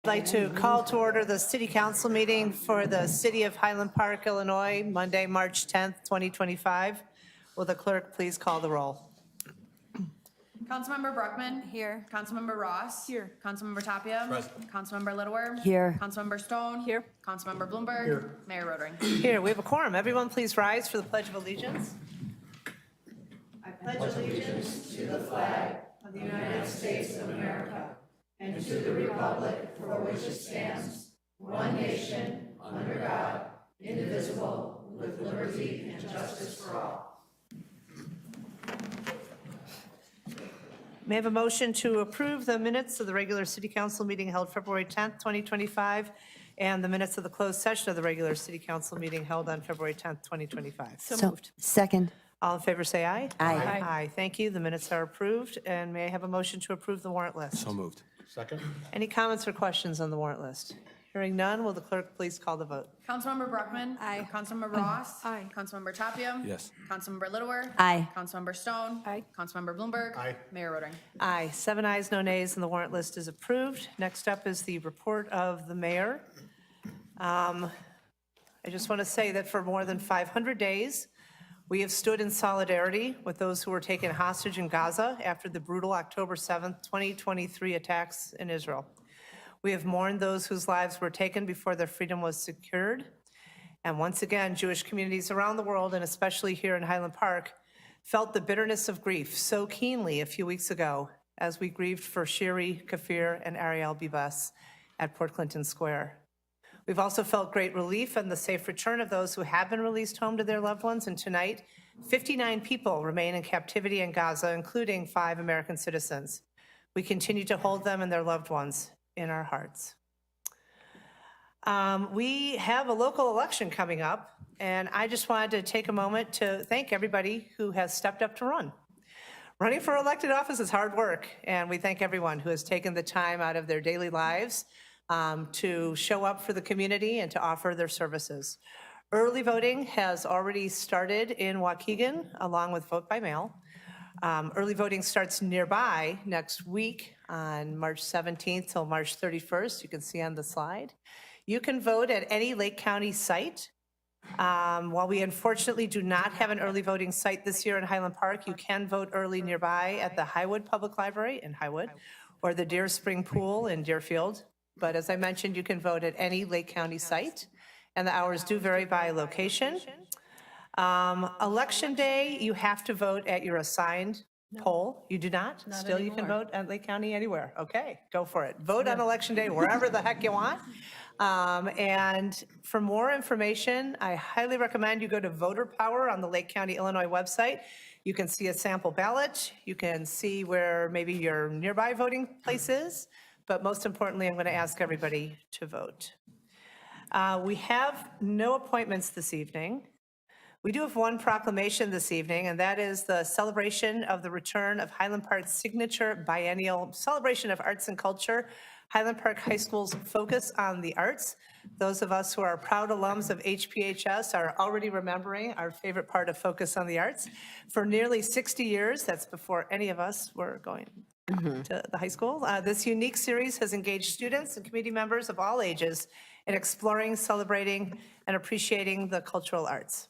like to call to order the City Council meeting for the City of Highland Park, Illinois, Monday, March 10th, 2025. Will the clerk please call the roll? Councilmember Bruckman. Here. Councilmember Ross. Here. Councilmember Tapia. Present. Councilmember Littlewer. Here. Councilmember Stone. Here. Councilmember Bloomberg. Here. Mayor Rotering. Here, we have a quorum. Everyone please rise for the Pledge of Allegiance. I pledge allegiance to the flag of the United States of America and to the republic for which it stands, one nation, under God, indivisible, with liberty and justice for all. May I have a motion to approve the minutes of the regular City Council meeting held February 10th, 2025, and the minutes of the closed session of the regular City Council meeting held on February 10th, 2025? So moved. Second. All in favor, say aye. Aye. Aye, thank you. The minutes are approved. And may I have a motion to approve the warrant list? So moved. Second? Any comments or questions on the warrant list? Hearing none, will the clerk please call the vote? Councilmember Bruckman. Aye. Councilmember Ross. Aye. Councilmember Tapia. Yes. Councilmember Littlewer. Aye. Councilmember Stone. Aye. Councilmember Bloomberg. Aye. Mayor Rotering. Aye, 7 ayes, no nays, and the warrant list is approved. Next up is the report of the mayor. I just want to say that for more than 500 days, we have stood in solidarity with those who were taken hostage in Gaza after the brutal October 7th, 2023 attacks in Israel. We have mourned those whose lives were taken before their freedom was secured. And once again, Jewish communities around the world, and especially here in Highland Park, felt the bitterness of grief so keenly a few weeks ago as we grieved for Shiri, Kafir, and Ariel Bibas at Port Clinton Square. We've also felt great relief and the safe return of those who have been released home to their loved ones. And tonight, 59 people remain in captivity in Gaza, including 5 American citizens. We continue to hold them and their loved ones in our hearts. We have a local election coming up, and I just wanted to take a moment to thank everybody who has stepped up to run. Running for elected office is hard work, and we thank everyone who has taken the time out of their daily lives to show up for the community and to offer their services. Early voting has already started in Waukegan, along with vote by mail. Early voting starts nearby next week on March 17th till March 31st. You can see on the slide. You can vote at any Lake County site. While we unfortunately do not have an early voting site this year in Highland Park, you can vote early nearby at the Highwood Public Library in Highwood or the Deer Spring Pool in Deerfield. But as I mentioned, you can vote at any Lake County site, and the hours do vary by location. Election day, you have to vote at your assigned poll. You do not? Still, you can vote at Lake County anywhere. Okay, go for it. Vote on election day wherever the heck you want. And for more information, I highly recommend you go to Voter Power on the Lake County, Illinois website. You can see a sample ballot. You can see where maybe your nearby voting place is. But most importantly, I'm going to ask everybody to vote. We have no appointments this evening. We do have one proclamation this evening, and that is the celebration of the return of Highland Park's signature biennial celebration of arts and culture, Highland Park High School's focus on the arts. Those of us who are proud alums of HPHS are already remembering our favorite part of Focus on the Arts. For nearly 60 years, that's before any of us were going to the high school, this unique series has engaged students and community members of all ages in exploring, celebrating, and appreciating the cultural arts.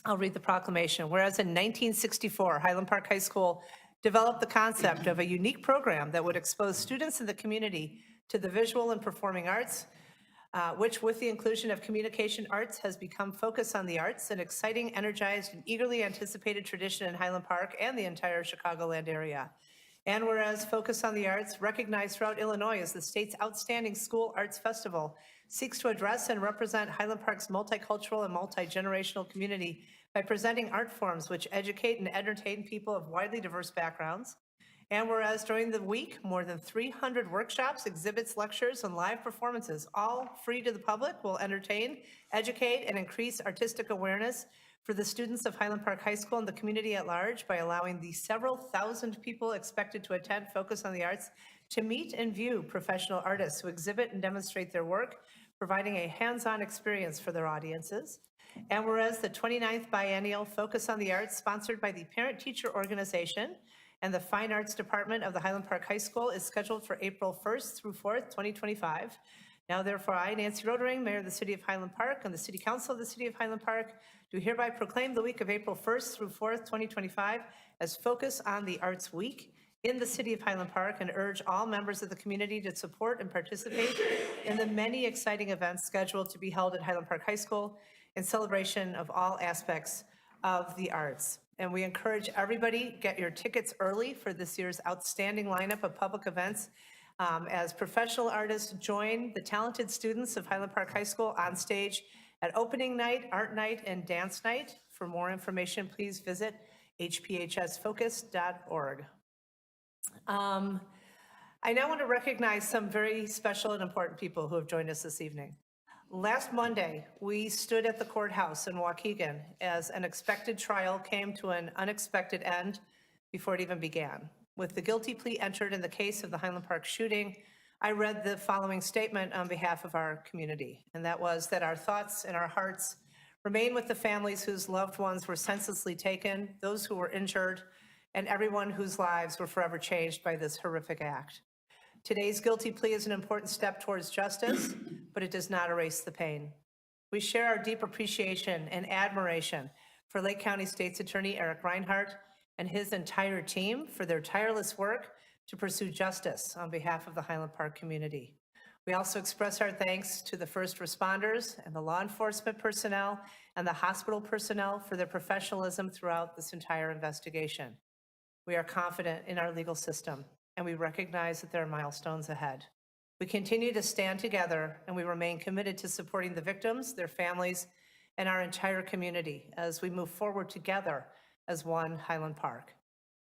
I'll read the proclamation. Whereas in 1964, Highland Park High School developed the concept of a unique program that would expose students in the community to the visual and performing arts, which with the inclusion of communication arts has become Focus on the Arts, an exciting, energized, and eagerly anticipated tradition in Highland Park and the entire Chicagoland area. And whereas Focus on the Arts, recognized throughout Illinois as the state's outstanding school arts festival, seeks to address and represent Highland Park's multicultural and multi-generational community by presenting art forms which educate and entertain people of widely diverse backgrounds. And whereas during the week, more than 300 workshops, exhibits, lectures, and live performances, all free to the public, will entertain, educate, and increase artistic awareness for the students of Highland Park High School and the community at large by allowing the several thousand people expected to attend Focus on the Arts to meet and view professional artists who exhibit and demonstrate their work, providing a hands-on experience for their audiences. And whereas the 29th Biennial Focus on the Arts, sponsored by the Parent Teacher Organization and the Fine Arts Department of the Highland Park High School is scheduled for April 1st through 4th, 2025. Now therefore, I, Nancy Rotering, Mayor of the City of Highland Park, and the City Council of the City of Highland Park, do hereby proclaim the week of April 1st through 4th, 2025 as Focus on the Arts Week in the City of Highland Park, and urge all members of the community to support and participate in the many exciting events scheduled to be held at Highland Park High School in celebration of all aspects of the arts. And we encourage everybody, get your tickets early for this year's outstanding lineup of public events as professional artists join the talented students of Highland Park High School on stage at opening night, art night, and dance night. For more information, please visit hphsfocus.org. I now want to recognize some very special and important people who have joined us this evening. Last Monday, we stood at the courthouse in Waukegan as an expected trial came to an unexpected end before it even began. With the guilty plea entered in the case of the Highland Park shooting, I read the following statement on behalf of our community, and that was that our thoughts and our hearts remain with the families whose loved ones were senselessly taken, those who were injured, and everyone whose lives were forever changed by this horrific act. Today's guilty plea is an important step towards justice, but it does not erase the pain. We share our deep appreciation and admiration for Lake County State's Attorney Eric Reinhardt and his entire team for their tireless work to pursue justice on behalf of the Highland Park community. We also express our thanks to the first responders and the law enforcement personnel and the hospital personnel for their professionalism throughout this entire investigation. We are confident in our legal system, and we recognize that there are milestones ahead. We continue to stand together, and we remain committed to supporting the victims, their families, and our entire community as we move forward together as one Highland Park.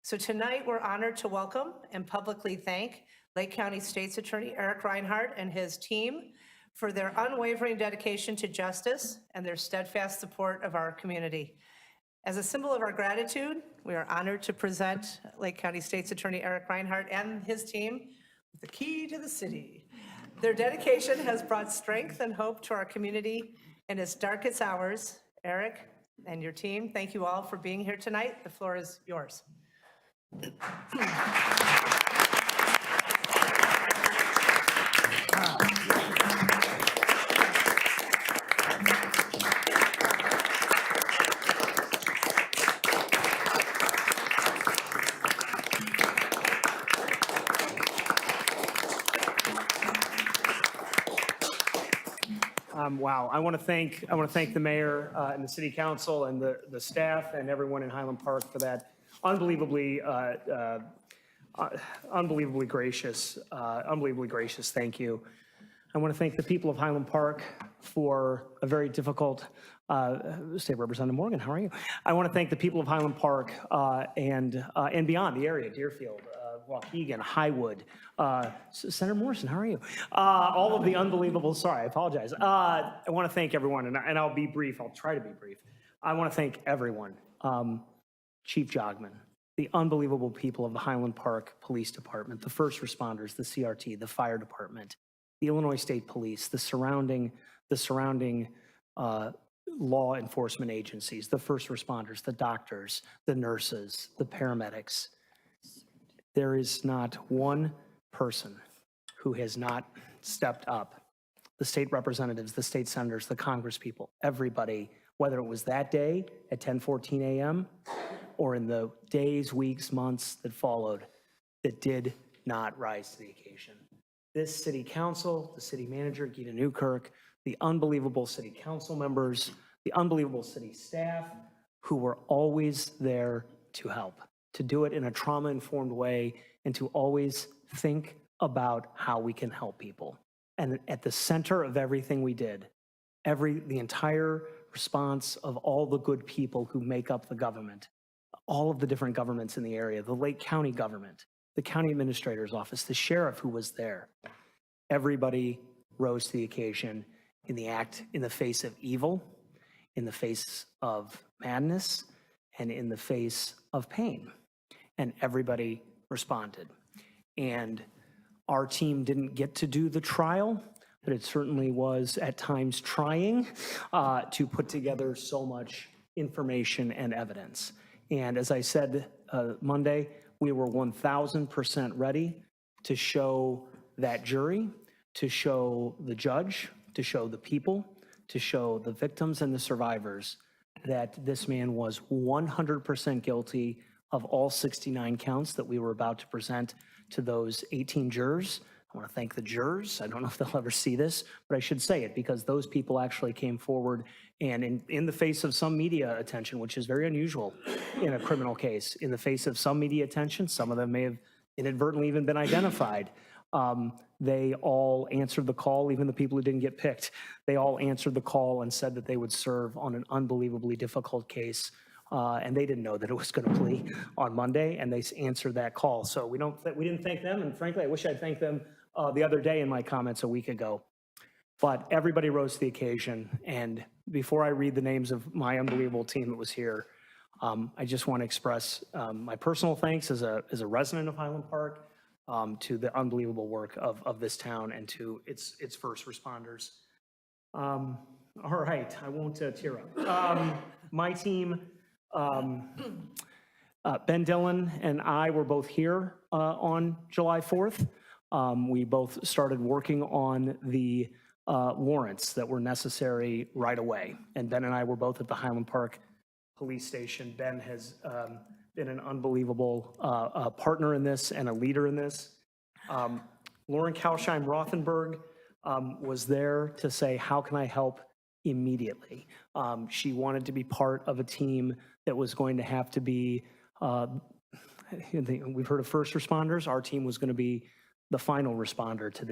So tonight, we're honored to welcome and publicly thank Lake County State's Attorney Eric Reinhardt and his team for their unwavering dedication to justice and their steadfast support of our community. As a symbol of our gratitude, we are honored to present Lake County State's Attorney Eric Reinhardt and his team with the key to the city. Their dedication has brought strength and hope to our community in its darkest hours. Eric and your team, thank you all for being here tonight. The floor is yours. Wow, I want to thank the mayor and the city council and the staff and everyone in Highland Park for that unbelievably gracious thank you. I want to thank the people of Highland Park for a very difficult, State Representative Morgan, how are you? I want to thank the people of Highland Park and beyond the area, Deerfield, Waukegan, Highwood, Senator Morrison, how are you? All of the unbelievable, sorry, I apologize. I want to thank everyone, and I'll be brief, I'll try to be brief. I want to thank everyone, Chief Jogman, the unbelievable people of the Highland Park Police Department, the first responders, the CRT, the fire department, the Illinois State Police, the surrounding law enforcement agencies, the first responders, the doctors, the nurses, the paramedics. There is not one person who has not stepped up. The state representatives, the state senators, the congresspeople, everybody, whether it was that day at 10:14 a.m. or in the days, weeks, months that followed, that did not rise to the occasion. This city council, the city manager, Gita Newkirk, the unbelievable city council members, the unbelievable city staff who were always there to help, to do it in a trauma-informed way, and to always think about how we can help people. And at the center of everything we did, the entire response of all the good people who make up the government, all of the different governments in the area, the Lake County government, the county administrator's office, the sheriff who was there, everybody rose to the occasion in the face of evil, in the face of madness, and in the face of pain. And everybody responded. And our team didn't get to do the trial, but it certainly was at times trying to put together so much information and evidence. And as I said Monday, we were 1,000% ready to show that jury, to show the judge, to show the people, to show the victims and the survivors that this man was 100% guilty of all 69 counts that we were about to present to those 18 jurors. I want to thank the jurors. I don't know if they'll ever see this, but I should say it because those people actually came forward and in the face of some media attention, which is very unusual in a criminal case, in the face of some media attention, some of them may have inadvertently even been identified. They all answered the call, even the people who didn't get picked. They all answered the call and said that they would serve on an unbelievably difficult case. And they didn't know that it was going to plea on Monday, and they answered that call. So we didn't thank them, and frankly, I wish I'd thanked them the other day in my comments a week ago. But everybody rose to the occasion, and before I read the names of my unbelievable team that was here, I just want to express my personal thanks as a resident of Highland Park to the unbelievable work of this town and to its first responders. All right, I won't tear up. My team, Ben Dillon and I were both here on July 4th. We both started working on the warrants that were necessary right away. And Ben and I were both at the Highland Park Police Station. Ben has been an unbelievable partner in this and a leader in this. Lauren Kalsheim-Rothenberg was there to say, how can I help immediately? She wanted to be part of a team that was going to have to be, we've heard of first responders, our team was going to be the final responder to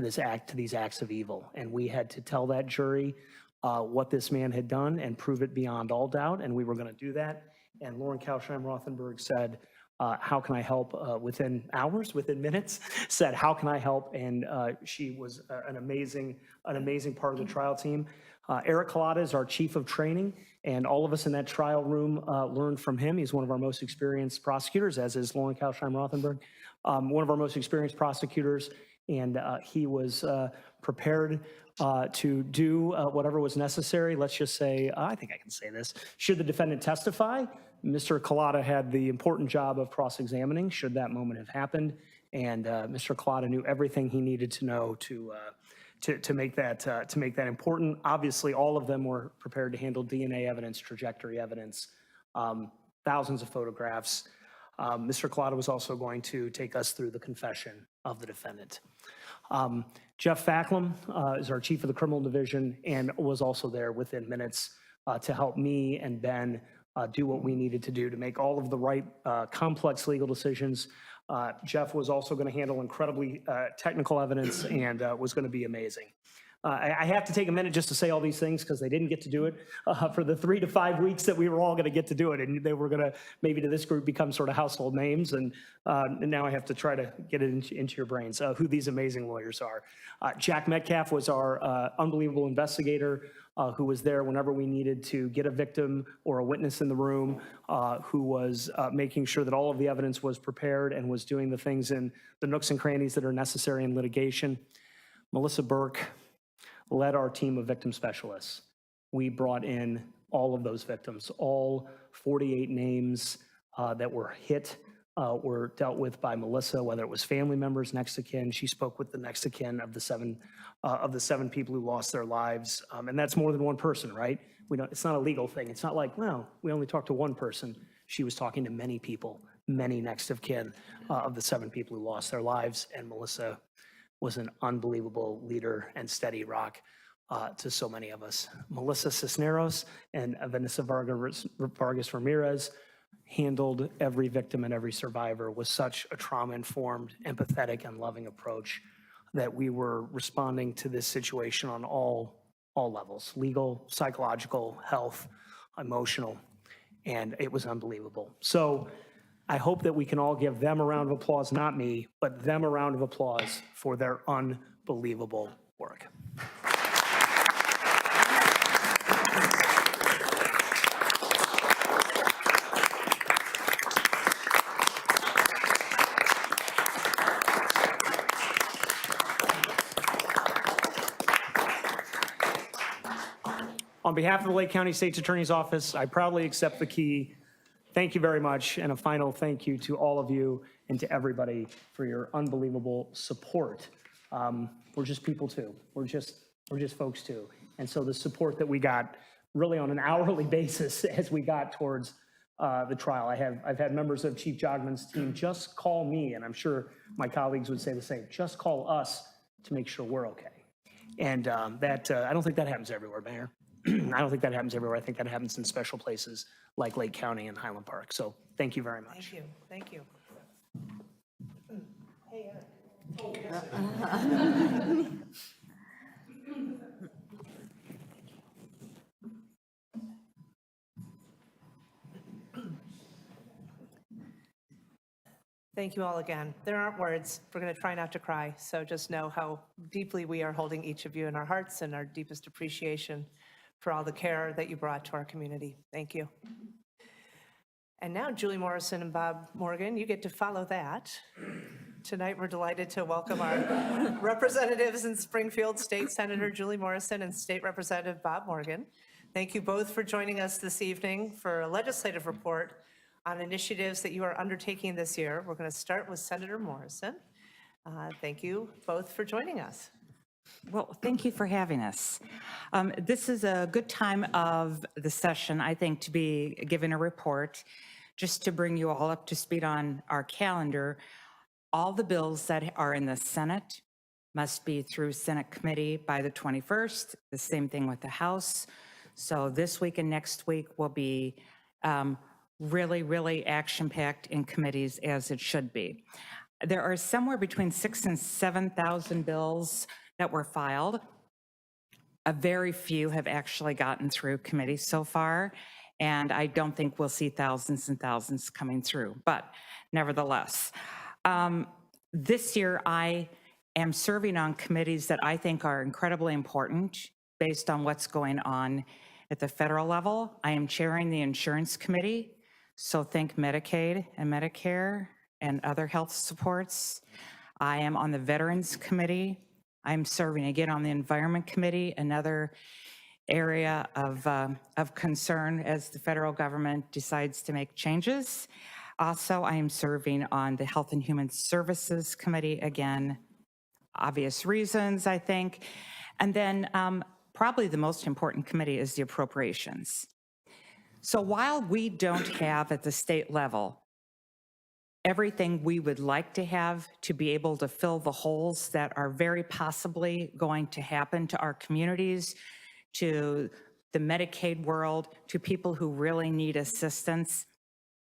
these acts of evil. And we had to tell that jury what this man had done and prove it beyond all doubt, and we were going to do that. And Lauren Kalsheim-Rothenberg said, how can I help within hours, within minutes, said, how can I help? And she was an amazing part of the trial team. Eric Collada is our chief of training, and all of us in that trial room learned from him. He's one of our most experienced prosecutors, as is Lauren Kalsheim-Rothenberg, one of our most experienced prosecutors, and he was prepared to do whatever was necessary. Let's just say, I think I can say this, should the defendant testify, Mr. Collada had the important job of cross-examining, should that moment have happened, and Mr. Collada knew everything he needed to know to make that important. Obviously, all of them were prepared to handle DNA evidence, trajectory evidence, thousands of photographs. Mr. Collada was also going to take us through the confession of the defendant. Jeff Facklum is our chief of the criminal division and was also there within minutes to help me and Ben do what we needed to do to make all of the right complex legal decisions. Jeff was also going to handle incredibly technical evidence and was going to be amazing. I have to take a minute just to say all these things because they didn't get to do it for the 3 to 5 weeks that we were all going to get to do it. And they were going to, maybe to this group, become sort of household names. And now I have to try to get it into your brains, who these amazing lawyers are. Jack Metcalf was our unbelievable investigator who was there whenever we needed to get a victim or a witness in the room, who was making sure that all of the evidence was prepared and was doing the things in the nooks and crannies that are necessary in litigation. Melissa Burke led our team of victim specialists. We brought in all of those victims. All 48 names that were hit were dealt with by Melissa, whether it was family members, next of kin. She spoke with the next of kin of the seven people who lost their lives. And that's more than one person, right? It's not a legal thing. It's not like, well, we only talked to one person. She was talking to many people, many next of kin of the 7 people who lost their lives. And Melissa was an unbelievable leader and steady rock to so many of us. Melissa Cisneros and Vanessa Vargas Ramirez handled every victim and every survivor with such a trauma-informed, empathetic, and loving approach that we were responding to this situation on all levels, legal, psychological, health, emotional, and it was unbelievable. So I hope that we can all give them a round of applause, not me, but them a round of applause for their unbelievable work. On behalf of the Lake County State's Attorney's Office, I proudly accept the key. thank you very much. And a final thank you to all of you and to everybody for your unbelievable support. We're just people too. We're just folks too. And so the support that we got really on an hourly basis as we got towards the trial. I've had members of Chief Jogman's team just call me, and I'm sure my colleagues would say the same, just call us to make sure we're okay. And that I don't think that happens everywhere, Mayor. I don't think that happens everywhere. I think that happens in special places like Lake County and Highland Park. So thank you very much. Thank you. Thank you. Hey, Eric. Thank you all again. There aren't words. We're going to try not to cry. So just know how deeply we are holding each of you in our hearts and our deepest appreciation for all the care that you brought to our community. Thank you. And now Julie Morrison and Bob Morgan, you get to follow that. Tonight we're delighted to welcome our representatives in Springfield, State Senator Julie Morrison and State Representative Bob Morgan. Thank you both for joining us this evening for a legislative report on initiatives that you are undertaking this year. We're going to start with Senator Morrison. Thank you both for joining us. Well, thank you for having us. This is a good time of the session, I think, to be given a report. Just to bring you all up to speed on our calendar, all the bills that are in the Senate must be through Senate committee by the 21st. The same thing with the House. So this week and next week will be really, really action-packed in committees, as it should be. There are somewhere between 6,000 and 7,000 bills that were filed. A very few have actually gotten through committee so far, and I don't think we'll see thousands and thousands coming through. But nevertheless, this year I am serving on committees that I think are incredibly important based on what's going on at the federal level. I am chairing the Insurance Committee. So think Medicaid and Medicare and other health supports. I am on the Veterans Committee. I'm serving again on the Environment Committee, another area of concern as the federal government decides to make changes. Also, I am serving on the Health and Human Services Committee, again, obvious reasons, I think. And then probably the most important committee is the Appropriations. So while we don't have at the state level everything we would like to have to be able to fill the holes that are very possibly going to happen to our communities, to the Medicaid world, to people who really need assistance,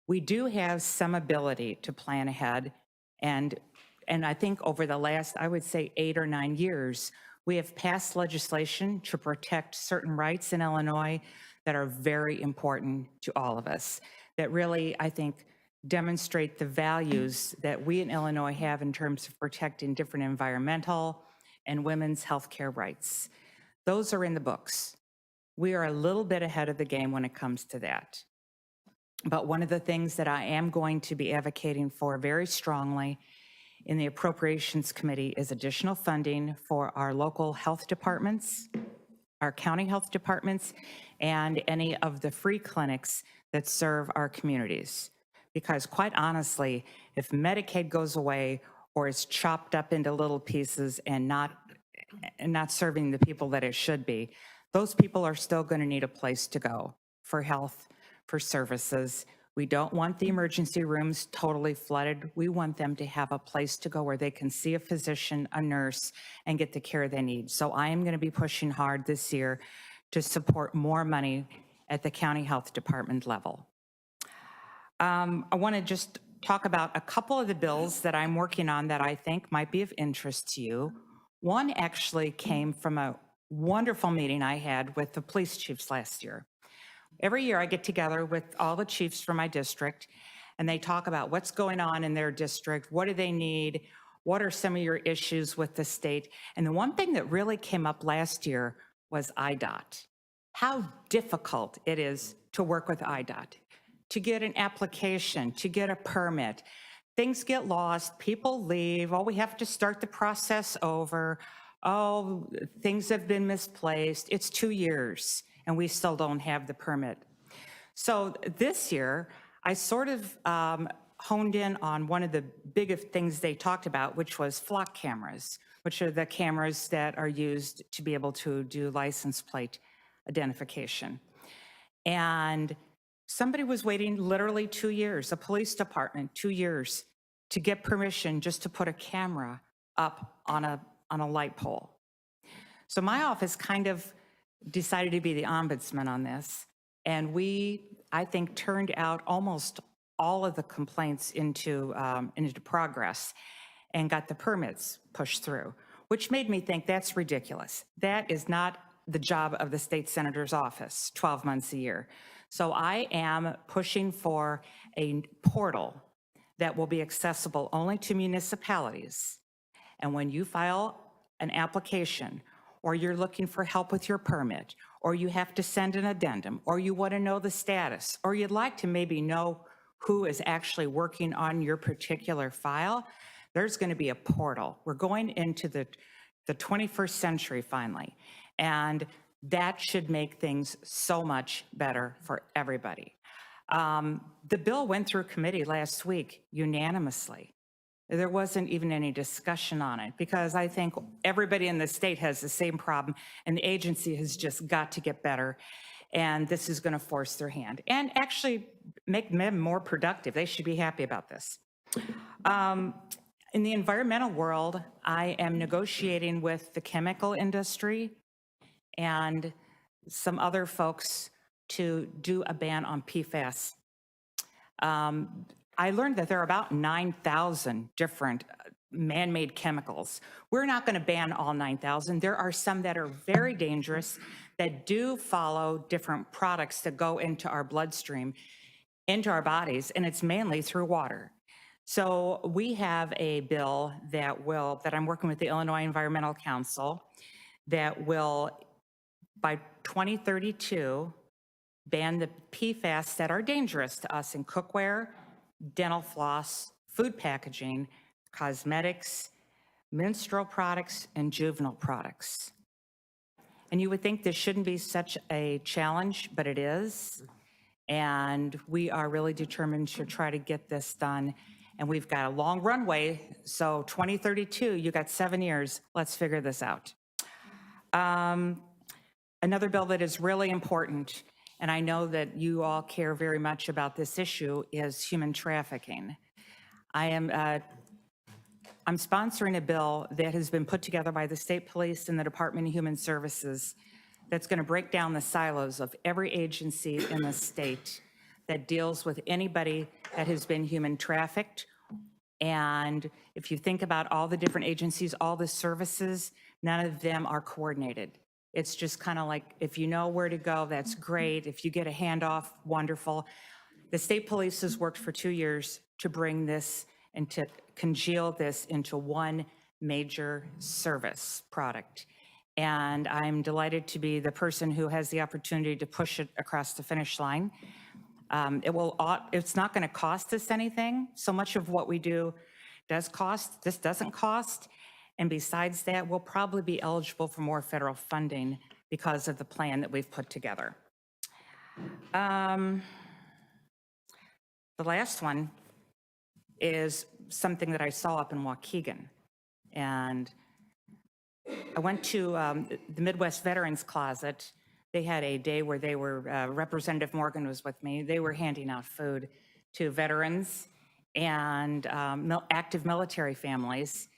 we do have some ability to plan ahead. And I think over the last, I would say 8 or 9 years, we have passed legislation to protect certain rights in Illinois that are very important to all of us, that really, I think, demonstrate the values that we in Illinois have in terms of protecting different environmental and women's health care rights. Those are in the books. We are a little bit ahead of the game when it comes to that. But one of the things that I am going to be advocating for very strongly in the Appropriations Committee is additional funding for our local health departments, our county health departments, and any of the free clinics that serve our communities. Because quite honestly, if Medicaid goes away or is chopped up into little pieces and not serving the people that it should be, those people are still going to need a place to go for health, for services. We don't want the emergency rooms totally flooded. We want them to have a place to go where they can see a physician, a nurse, and get the care they need. So I am going to be pushing hard this year to support more money at the county health department level. I want to just talk about a couple of the bills that I'm working on that I think might be of interest to you. One actually came from a wonderful meeting I had with the police chiefs last year. Every year I get together with all the chiefs from my district, and they talk about what's going on in their district, what do they need, what are some of your issues with the state. And the one thing that really came up last year was IDOT. How difficult it is to work with IDOT, to get an application, to get a permit. Things get lost, people leave, oh, we have to start the process over, oh, things have been misplaced. It's 2 years and we still don't have the permit. So this year, I sort of honed in on one of the biggest things they talked about, which was flock cameras, which are the cameras that are used to be able to do license plate identification. And somebody was waiting literally 2 years, a police department, 2 years, to get permission just to put a camera up on a light pole. So my office kind of decided to be the ombudsman on this. And we, I think, turned out almost all of the complaints into progress and got the permits pushed through, which made me think that's ridiculous. That is not the job of the state senator's office, 12 months a year. So I am pushing for a portal that will be accessible only to municipalities. And when you file an application, or you're looking for help with your permit, or you have to send an addendum, or you want to know the status, or you'd like to maybe know who is actually working on your particular file, there's going to be a portal. We're going into the 21st century finally, and that should make things so much better for everybody. The bill went through committee last week unanimously. There wasn't even any discussion on it because I think everybody in the state has the same problem and the agency has just got to get better. And this is going to force their hand and actually make them more productive. They should be happy about this. In the environmental world, I am negotiating with the chemical industry and some other folks to do a ban on PFAS. I learned that there are about 9,000 different man-made chemicals. We're not going to ban all 9,000. There are some that are very dangerous that do follow different products that go into our bloodstream, into our bodies, and it's mainly through water. So we have a bill that I'm working with the Illinois Environmental Council that will, by 2032, ban the PFAS that are dangerous to us in cookware, dental floss, food packaging, cosmetics, menstrual products, and juvenile products. And you would think this shouldn't be such a challenge, but it is. And we are really determined to try to get this done. And we've got a long runway. So 2032, you got 7 years. Let's figure this out. Another bill that is really important, and I know that you all care very much about this issue, is human trafficking. I'm sponsoring a bill that has been put together by the State Police and the Department of Human Services that's going to break down the silos of every agency in the state that deals with anybody that has been human trafficked. And if you think about all the different agencies, all the services, none of them are coordinated. It's just kind of like, if you know where to go, that's great. If you get a handoff, wonderful. The state police has worked for 2 years to bring this and to congeal this into one major service product. And I'm delighted to be the person who has the opportunity to push it across the finish line. It's not going to cost us anything. So much of what we do does cost. This doesn't cost. And besides that, we'll probably be eligible for more federal funding because of the plan that we've put together. The last one is something that I saw up in Waukegan. And I went to the Midwest Veterans Closet. They had a day where they were, Representative Morgan was with me. They were handing out food to veterans and active military families.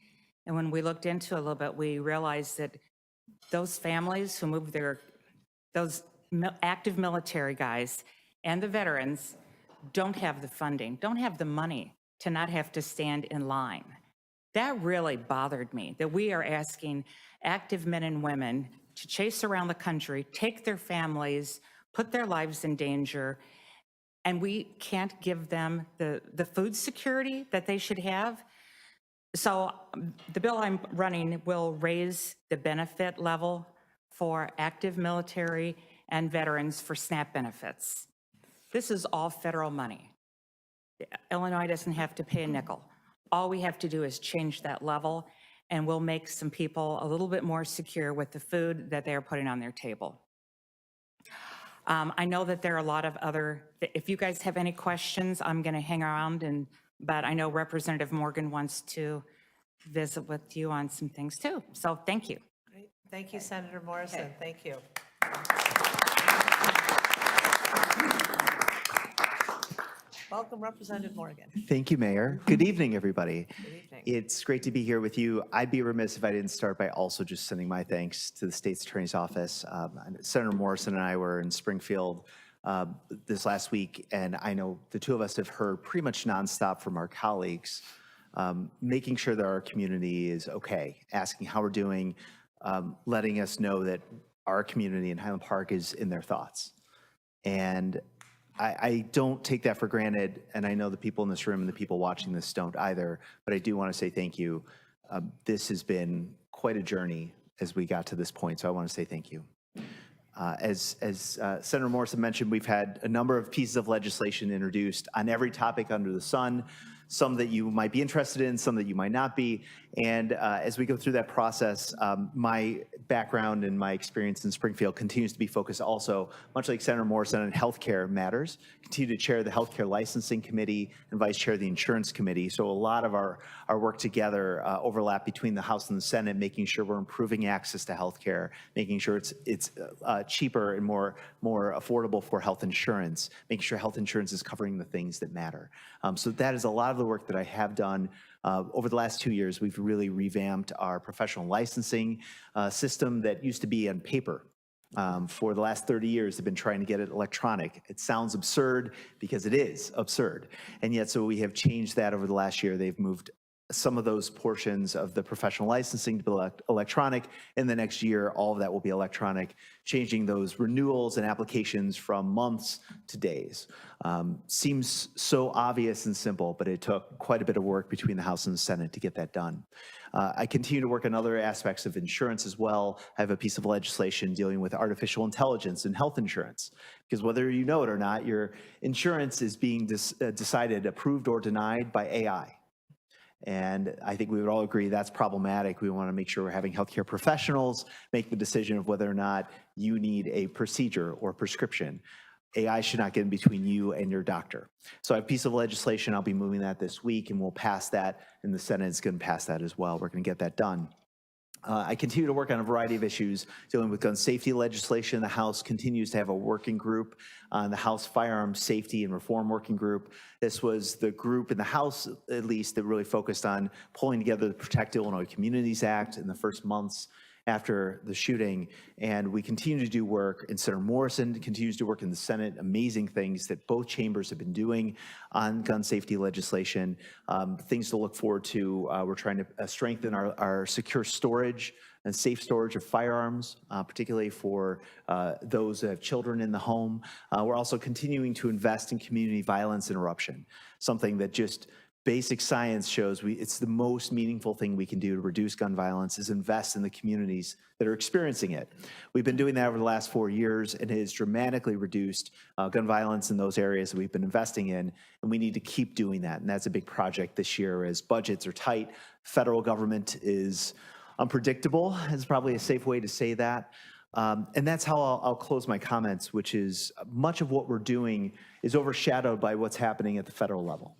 And when we looked into it a little bit, we realized that those families who moved those active military guys and the veterans don't have the funding, don't have the money to not have to stand in line. That really bothered me, that we are asking active men and women to chase around the country, take their families, put their lives in danger, and we can't give them the food security that they should have. So the bill I'm running will raise the benefit level for active military and veterans for SNAP benefits. This is all federal money. Illinois doesn't have to pay a nickel. All we have to do is change that level, and we'll make some people a little bit more secure with the food that they are putting on their table. I know that there are a lot of other, if you guys have any questions, I'm going to hang around, but I know Representative Morgan wants to visit with you on some things too. So thank you. Great. Thank you, Senator Morrison. Thank you. Welcome, Representative Morgan. Thank you, Mayor. Good evening, everybody. Good evening. It's great to be here with you. I'd be remiss if I didn't start by also just sending my thanks to the state's attorney's office. Senator Morrison and I were in Springfield this last week, and I know the two of us have heard pretty much nonstop from our colleagues, making sure that our community is okay, asking how we're doing, letting us know that our community in Highland Park is in their thoughts. And I don't take that for granted, and I know the people in this room and the people watching this don't either, but I do want to say thank you. This has been quite a journey as we got to this point, so I want to say thank you. As Senator Morrison mentioned, we've had a number of pieces of legislation introduced on every topic under the sun, some that you might be interested in, some that you might not be. And as we go through that process, my background and my experience in Springfield continues to be focused also, much like Senator Morrison, on healthcare matters. Continue to chair the Healthcare Licensing Committee and vice chair the Insurance Committee. So a lot of our work together overlap between the House and the Senate, making sure we're improving access to healthcare, making sure it's cheaper and more affordable for health insurance, making sure health insurance is covering the things that matter. So that is a lot of the work that I have done. Over the last 2 years, we've really revamped our professional licensing system that used to be on paper. For the last 30 years, they've been trying to get it electronic. It sounds absurd because it is absurd. And yet, so we have changed that over the last year. They've moved some of those portions of the professional licensing to be electronic. In the next year, all of that will be electronic, changing those renewals and applications from months to days. Seems so obvious and simple, but it took quite a bit of work between the House and the Senate to get that done. I continue to work on other aspects of insurance as well. I have a piece of legislation dealing with artificial intelligence and health insurance, because whether you know it or not, your insurance is being decided, approved or denied by AI. And I think we would all agree that's problematic. We want to make sure we're having healthcare professionals make the decision of whether or not you need a procedure or prescription. AI should not get in between you and your doctor. So I have a piece of legislation. I'll be moving that this week, and we'll pass that, and the Senate is going to pass that as well. We're going to get that done. I continue to work on a variety of issues dealing with gun safety legislation. The House continues to have a working group on the House Firearms Safety and Reform Working Group. This was the group in the House, at least, that really focused on pulling together the Protect Illinois Communities Act in the first months after the shooting, and we continue to do work, and Senator Morrison continues to work in the Senate, amazing things that both chambers have been doing on gun safety legislation, things to look forward to. We're trying to strengthen our secure storage and safe storage of firearms, particularly for those that have children in the home. We're also continuing to invest in community violence interruption, something that just basic science shows it's the most meaningful thing we can do to reduce gun violence is invest in the communities that are experiencing it. We've been doing that over the last 4 years, and it has dramatically reduced gun violence in those areas that we've been investing in, and we need to keep doing that. And that's a big project this year as budgets are tight. Federal government is unpredictable, is probably a safe way to say that. And that's how I'll close my comments, which is much of what we're doing is overshadowed by what's happening at the federal level.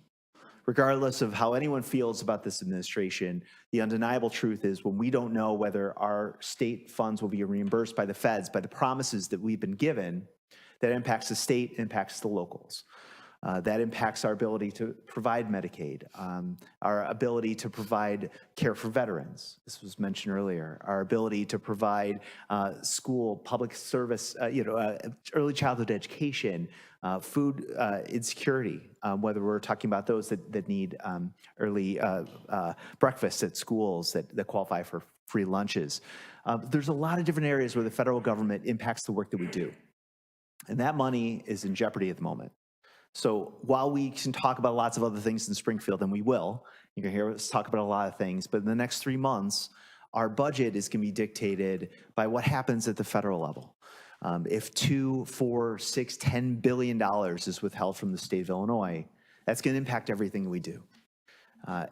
Regardless of how anyone feels about this administration, the undeniable truth is when we don't know whether our state funds will be reimbursed by the feds, by the promises that we've been given, that impacts the state, impacts the locals. That impacts our ability to provide Medicaid, our ability to provide care for veterans. This was mentioned earlier. Our ability to provide school, public service, early childhood education, food insecurity, whether we're talking about those that need early breakfast at schools that qualify for free lunches. There's a lot of different areas where the federal government impacts the work that we do. And that money is in jeopardy at the moment. So while we can talk about lots of other things in Springfield, and we will, you can hear us talk about a lot of things, but in the next 3 months, our budget is going to be dictated by what happens at the federal level. If $2, $4, $6, $10 billion is withheld from the state of Illinois, that's going to impact everything we do.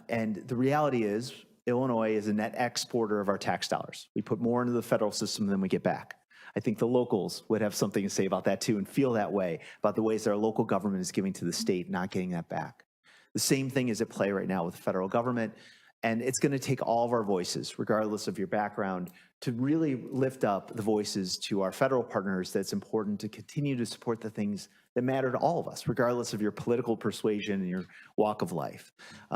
And the reality is, Illinois is a net exporter of our tax dollars. We put more into the federal system than we get back. I think the locals would have something to say about that too and feel that way about the ways that our local government is giving to the state, not getting that back. The same thing is at play right now with the federal government, and it's going to take all of our voices, regardless of your background, to really lift up the voices to our federal partners that's important to continue to support the things that matter to all of us, regardless of your political persuasion and your walk of life.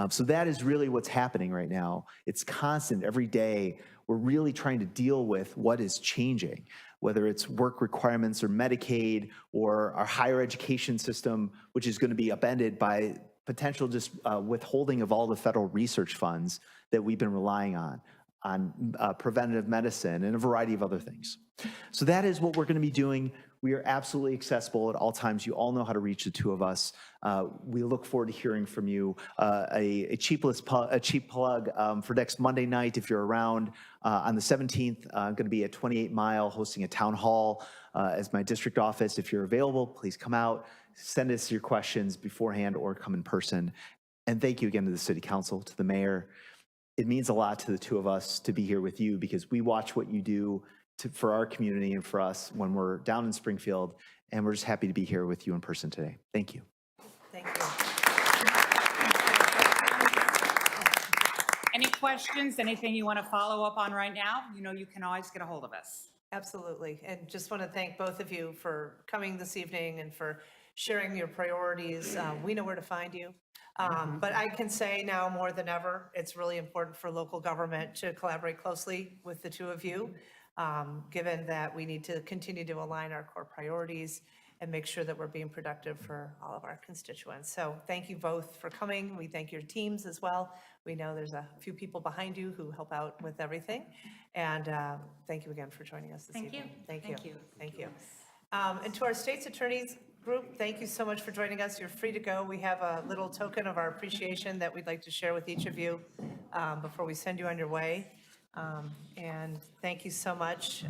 So that is really what's happening right now. It's constant. Every day, we're really trying to deal with what is changing, whether it's work requirements or Medicaid or our higher education system, which is going to be upended by potential just withholding of all the federal research funds that we've been relying on preventative medicine and a variety of other things. So that is what we're going to be doing. We are absolutely accessible at all times. You all know how to reach the two of us. We look forward to hearing from you. A cheap plug for next Monday night, if you're around, on the 17th, I'm going to be at 28 Mile hosting a town hall as my district office. If you're available, please come out, send us your questions beforehand or come in person. And thank you again to the City Council, to the Mayor. It means a lot to the two of us to be here with you because we watch what you do for our community and for us when we're down in Springfield, and we're just happy to be here with you in person today. Thank you. Thank you. Any questions, anything you want to follow up on right now? You know, you can always get a hold of us. Absolutely. And just want to thank both of you for coming this evening and for sharing your priorities. We know where to find you. But I can say now more than ever, it's really important for local government to collaborate closely with the two of you, given that we need to continue to align our core priorities and make sure that we're being productive for all of our constituents. So thank you both for coming. We thank your teams as well. We know there's a few people behind you who help out with everything. And thank you again for joining us this evening. Thank you. Thank you. And to our state's attorneys group, thank you so much for joining us. You're free to go. We have a little token of our appreciation that we'd like to share with each of you before we send you on your way. And thank you so much.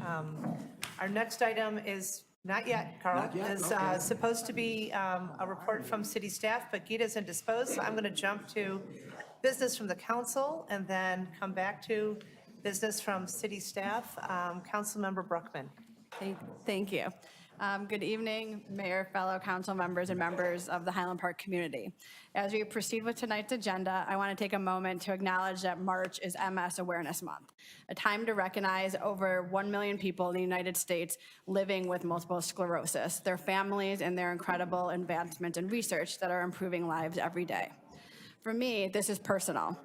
Our next item is not yet, Carl. Is supposed to be a report from city staff, but Geeta's indisposed, so I'm going to jump to business from the council and then come back to business from city staff. Councilmember Bruckman. Thank you. Good evening, Mayor, fellow council members, and members of the Highland Park community. As we proceed with tonight's agenda, I want to take a moment to acknowledge that March is MS Awareness Month, a time to recognize over 1 million people in the United States living with multiple sclerosis, their families, and their incredible advancements in research that are improving lives every day. For me, this is personal.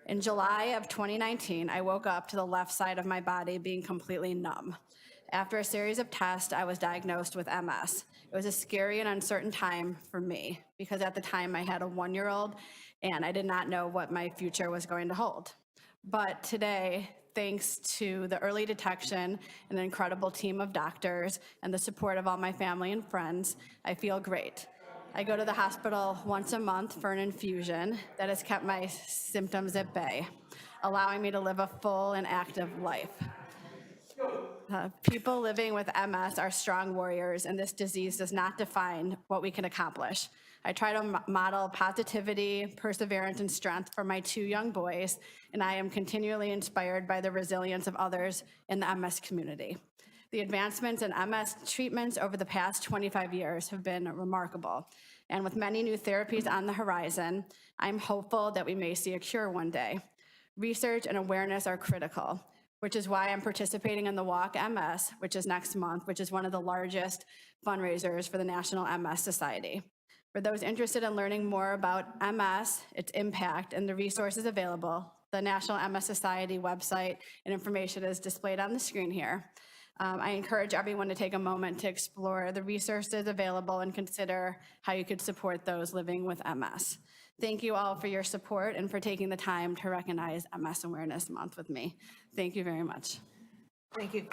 In July of 2019, I woke up to the left side of my body being completely numb. After a series of tests, I was diagnosed with MS. It was a scary and uncertain time for me because at the time I had a 1-year-old and I did not know what my future was going to hold. But today, thanks to the early detection and an incredible team of doctors and the support of all my family and friends, I feel great. I go to the hospital once a month for an infusion that has kept my symptoms at bay, allowing me to live a full and active life. People living with MS are strong warriors, and this disease does not define what we can accomplish. I try to model positivity, perseverance, and strength for my 2 young boys, and I am continually inspired by the resilience of others in the MS community. The advancements in MS treatments over the past 25 years have been remarkable, and with many new therapies on the horizon, I'm hopeful that we may see a cure one day. Research and awareness are critical, which is why I'm participating in the Walk MS, which is next month, which is one of the largest fundraisers for the National MS Society. For those interested in learning more about MS, its impact, and the resources available, the National MS Society website and information is displayed on the screen here. I encourage everyone to take a moment to explore the resources available and consider how you could support those living with MS. Thank you all for your support and for taking the time to recognize MS Awareness Month with me. Thank you very much. Thank you.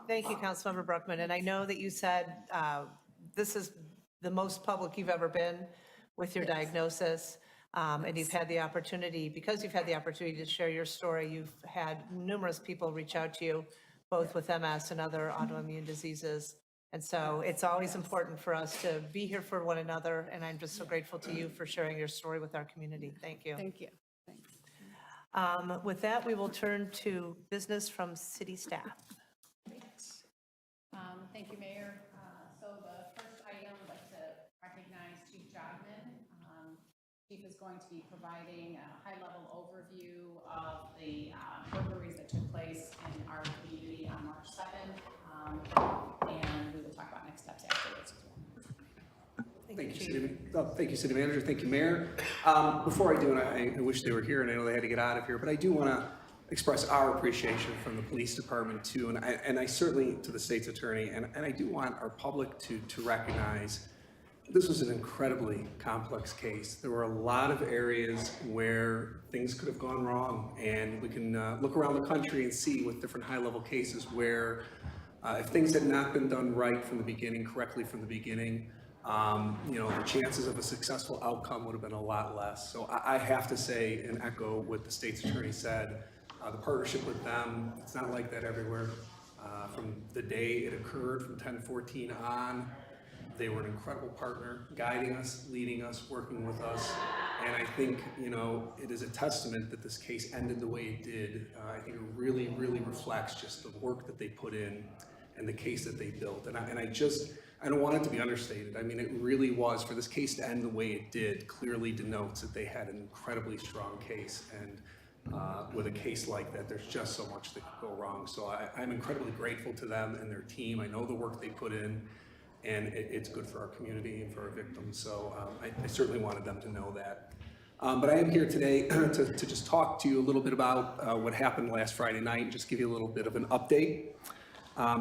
Thank you, Councilmember Bruckman. And I know that you said this is the most public you've ever been with your diagnosis. And you've had the opportunity, because you've had the opportunity to share your story, you've had numerous people reach out to you, both with MS and other autoimmune diseases. And so it's always important for us to be here for one another. And I'm just so grateful to you for sharing your story with our community. Thank you. Thank you. Thanks. With that, we will turn to business from city staff. Thank you, Mayor. So the first item, I'd like to recognize Chief Jogman. Chief is going to be providing a high-level overview of the burglaries that took place in our community on March 2nd, and we will talk about next steps afterwards as well. Thank you, City Manager. Thank you, Mayor. Before I do, and I wish they were here, and I know they had to get out of here, but I do want to express our appreciation from the police department too, and I certainly to the state's attorney, and I do want our public to recognize this was an incredibly complex case. There were a lot of areas where things could have gone wrong, and we can look around the country and see with different high-level cases where if things had not been done right from the beginning, correctly from the beginning, the chances of a successful outcome would have been a lot less. So I have to say and echo what the state's attorney said. The partnership with them, it's not like that everywhere. From the day it occurred, from 10/14 on, they were an incredible partner, guiding us, leading us, working with us. And I think, it is a testament that this case ended the way it did. I think it really, really reflects just the work that they put in and the case that they built. And I don't want it to be understated. I mean, it really was, for this case to end the way it did, clearly denotes that they had an incredibly strong case. And with a case like that, there's just so much that could go wrong. So I'm incredibly grateful to them and their team. I know the work they put in, and it's good for our community and for our victims. So I certainly wanted them to know that. But I am here today to just talk to you a little bit about what happened last Friday night and just give you a little bit of an update.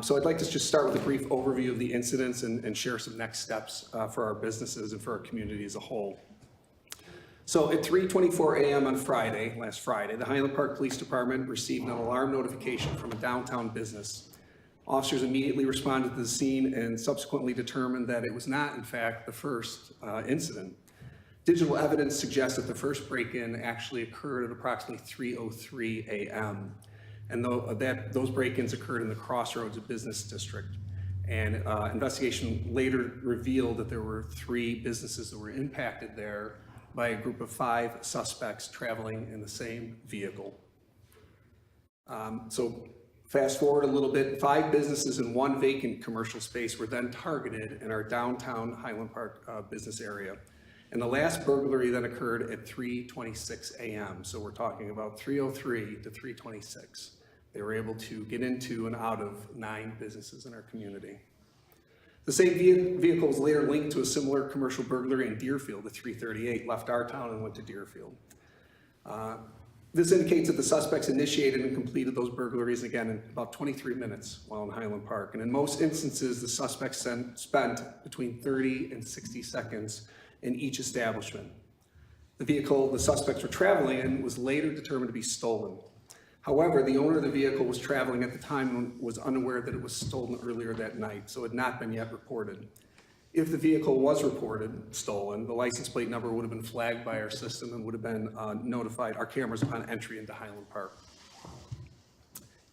So I'd like to just start with a brief overview of the incidents and share some next steps for our businesses and for our community as a whole. So at 3:24 a.m. on last Friday, the Highland Park Police Department received an alarm notification from a downtown business. Officers immediately responded to the scene and subsequently determined that it was not, in fact, the first incident. Digital evidence suggests that the first break-in actually occurred at approximately 3:03 a.m. And those break-ins occurred in the Crossroads Business District. And investigation later revealed that there were 3 businesses that were impacted there by a group of 5 suspects traveling in the same vehicle. So fast forward a little bit, 5 businesses and 1 vacant commercial space were then targeted in our downtown Highland Park business area. And the last burglary then occurred at 3:26 a.m. So we're talking about 3:03 to 3:26. They were able to get into and out of 9 businesses in our community. The same vehicle was later linked to a similar commercial burglary in Deerfield at 3:38, left our town and went to Deerfield. This indicates that the suspects initiated and completed those burglaries again in about 23 minutes while in Highland Park. And in most instances, the suspects spent between 30 and 60 seconds in each establishment. The vehicle the suspects were traveling in was later determined to be stolen. However, the owner of the vehicle was traveling at the time and was unaware that it was stolen earlier that night, so it had not been yet reported. If the vehicle was reported stolen, the license plate number would have been flagged by our system and would have been notified our cameras upon entry into Highland Park.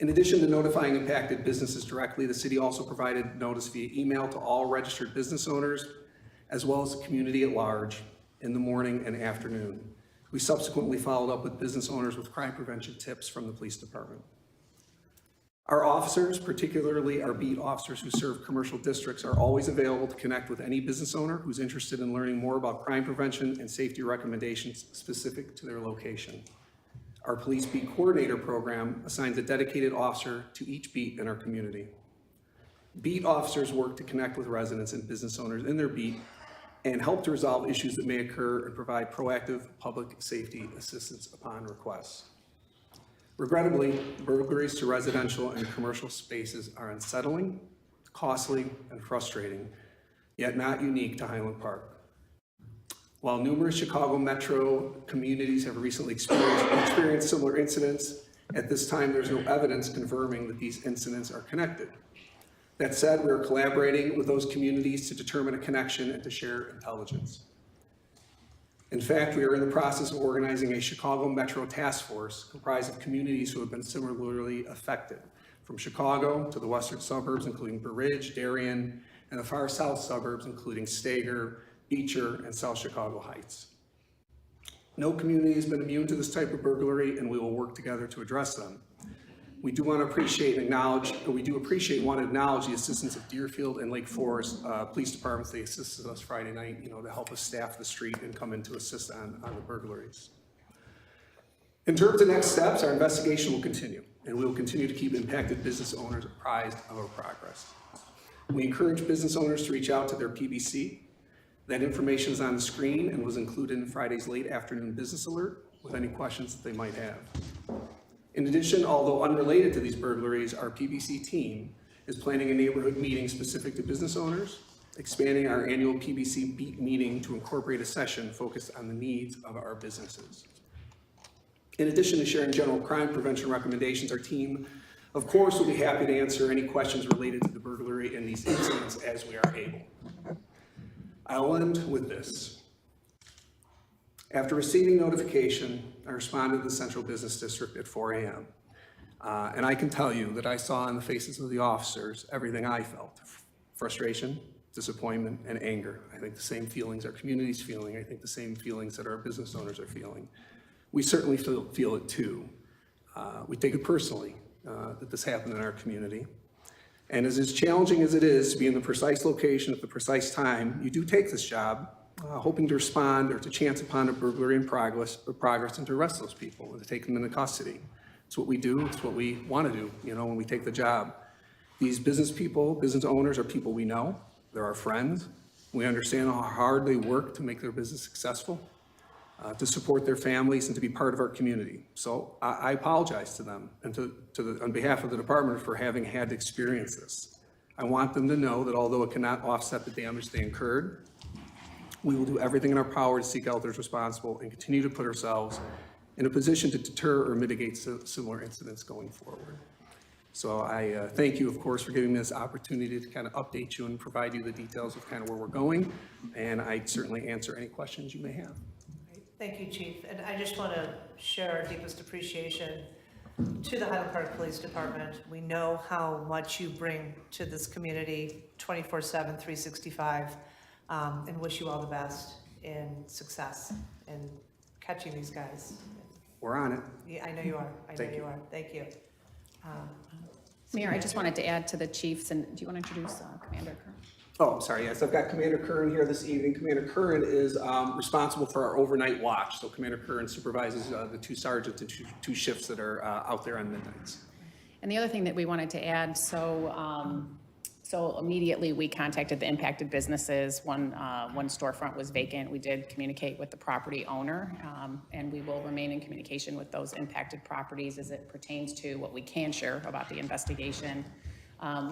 In addition to notifying impacted businesses directly, the city also provided notice via email to all registered business owners, as well as the community at large, in the morning and afternoon. We subsequently followed up with business owners with crime prevention tips from the police department. Our officers, particularly our beat officers who serve commercial districts, are always available to connect with any business owner who's interested in learning more about crime prevention and safety recommendations specific to their location. Our police beat coordinator program assigns a dedicated officer to each beat in our community. Beat officers work to connect with residents and business owners in their beat and help to resolve issues that may occur and provide proactive public safety assistance upon request. Regrettably, burglaries to residential and commercial spaces are unsettling, costly, and frustrating, yet not unique to Highland Park. While numerous Chicago metro communities have recently experienced similar incidents, at this time there's no evidence confirming that these incidents are connected. That said, we are collaborating with those communities to determine a connection and to share intelligence. In fact, we are in the process of organizing a Chicago Metro Task Force comprised of communities who have been similarly affected, from Chicago to the western suburbs, including Blue Ridge, Darien, and the far south suburbs, including Stager, Beecher, and South Chicago Heights. No community has been immune to this type of burglary, and we will work together to address them. We do want to appreciate and acknowledge, or we do appreciate and want to acknowledge the assistance of Deerfield and Lake Forest Police Departments. They assisted us Friday night, to help us staff the street and come in to assist on the burglaries. In terms of next steps, our investigation will continue, and we will continue to keep impacted business owners apprised of our progress. We encourage business owners to reach out to their PBC. That information is on the screen and was included in Friday's late afternoon business alert with any questions that they might have. In addition, although unrelated to these burglaries, our PBC team is planning a neighborhood meeting specific to business owners, expanding our annual PBC Beat meeting to incorporate a session focused on the needs of our businesses. In addition to sharing general crime prevention recommendations, our team, of course, will be happy to answer any questions related to the burglary and these incidents as we are able. I'll end with this. After receiving notification, I responded to the Central Business District at 4 a.m. And I can tell you that I saw on the faces of the officers everything I felt: frustration, disappointment, and anger. I think the same feelings our community's feeling. I think the same feelings that our business owners are feeling. We certainly feel it too. We take it personally that this happened in our community. And as challenging as it is to be in the precise location at the precise time, you do take this job hoping to respond or to chance upon a burglary in progress and to arrest those people and to take them into custody. It's what we do. It's what we want to do, when we take the job. These business owners are people we know. They're our friends. We understand how hard they work to make their business successful, to support their families, and to be part of our community. So I apologize to them and on behalf of the department for having had to experience this. I want them to know that although it cannot offset the damage they incurred, we will do everything in our power to seek out those responsible and continue to put ourselves in a position to deter or mitigate similar incidents going forward. So I thank you, of course, for giving me this opportunity to kind of update you and provide you the details of kind of where we're going. And I certainly answer any questions you may have. Thank you, Chief. And I just want to share our deepest appreciation to the Highland Park Police Department. We know how much you bring to this community 24/7, 365, and wish you all the best in success in catching these guys. We're on it. Yeah, I know you are. I know you are. Thank you. Mayor, I just wanted to add to the chiefs, and do you want to introduce Commander Kern? Oh, I'm sorry. Yes, I've got Commander Kern here this evening. Commander Kern is responsible for our overnight watch. So Commander Kern supervises the two sergeants and two shifts that are out there on midnights. And the other thing that we wanted to add, so immediately we contacted the impacted businesses. One storefront was vacant. We did communicate with the property owner, and we will remain in communication with those impacted properties as it pertains to what we can share about the investigation.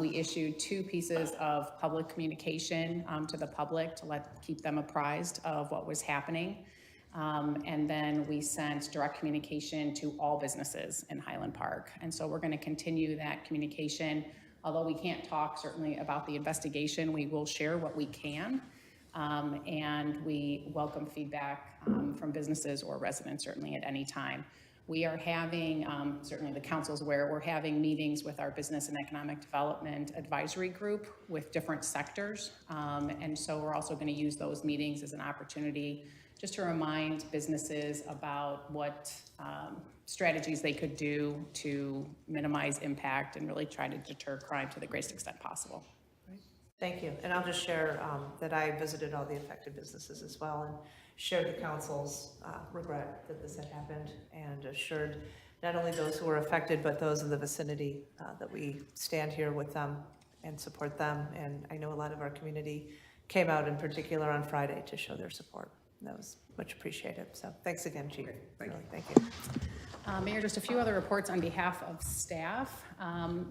We issued 2 pieces of public communication to the public to keep them apprised of what was happening. And then we sent direct communication to all businesses in Highland Park. And so we're going to continue that communication. Although we can't talk certainly about the investigation, we will share what we can. And we welcome feedback from businesses or residents certainly at any time. We are having, certainly the council's aware, we're having meetings with our Business and Economic Development Advisory Group with different sectors. And so we're also going to use those meetings as an opportunity just to remind businesses about what strategies they could do to minimize impact and really try to deter crime to the greatest extent possible. Thank you. And I'll just share that I visited all the affected businesses as well and shared the council's regret that this had happened and assured not only those who were affected, but those in the vicinity that we stand here with them and support them. And I know a lot of our community came out in particular on Friday to show their support. That was much appreciated. So thanks again, Chief. Thank you. Thank you. Mayor, just a few other reports on behalf of staff.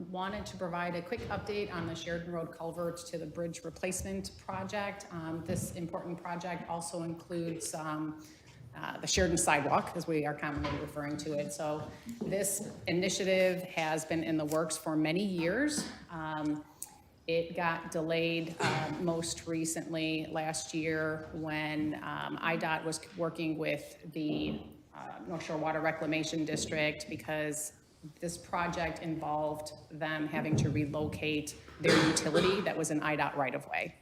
Wanted to provide a quick update on the Sheridan Road culverts to the bridge replacement project. This important project also includes the Sheridan sidewalk, as we are commonly referring to it. So this initiative has been in the works for many years. It got delayed most recently last year when IDOT was working with the North Shore Water Reclamation District because This project involved them having to relocate their utility that was an IDOT right-of-way.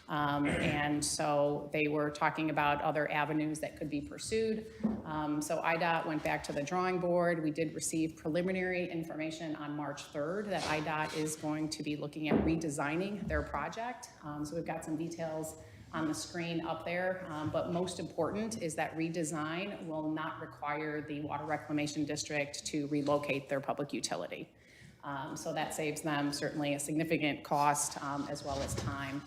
And so they were talking about other avenues that could be pursued. So IDOT went back to the drawing board. We did receive preliminary information on March 3rd that IDOT is going to be looking at redesigning their project. So we've got some details on the screen up there, but most important is that redesign will not require the Water Reclamation District to relocate their public utility. So that saves them certainly a significant cost as well as time.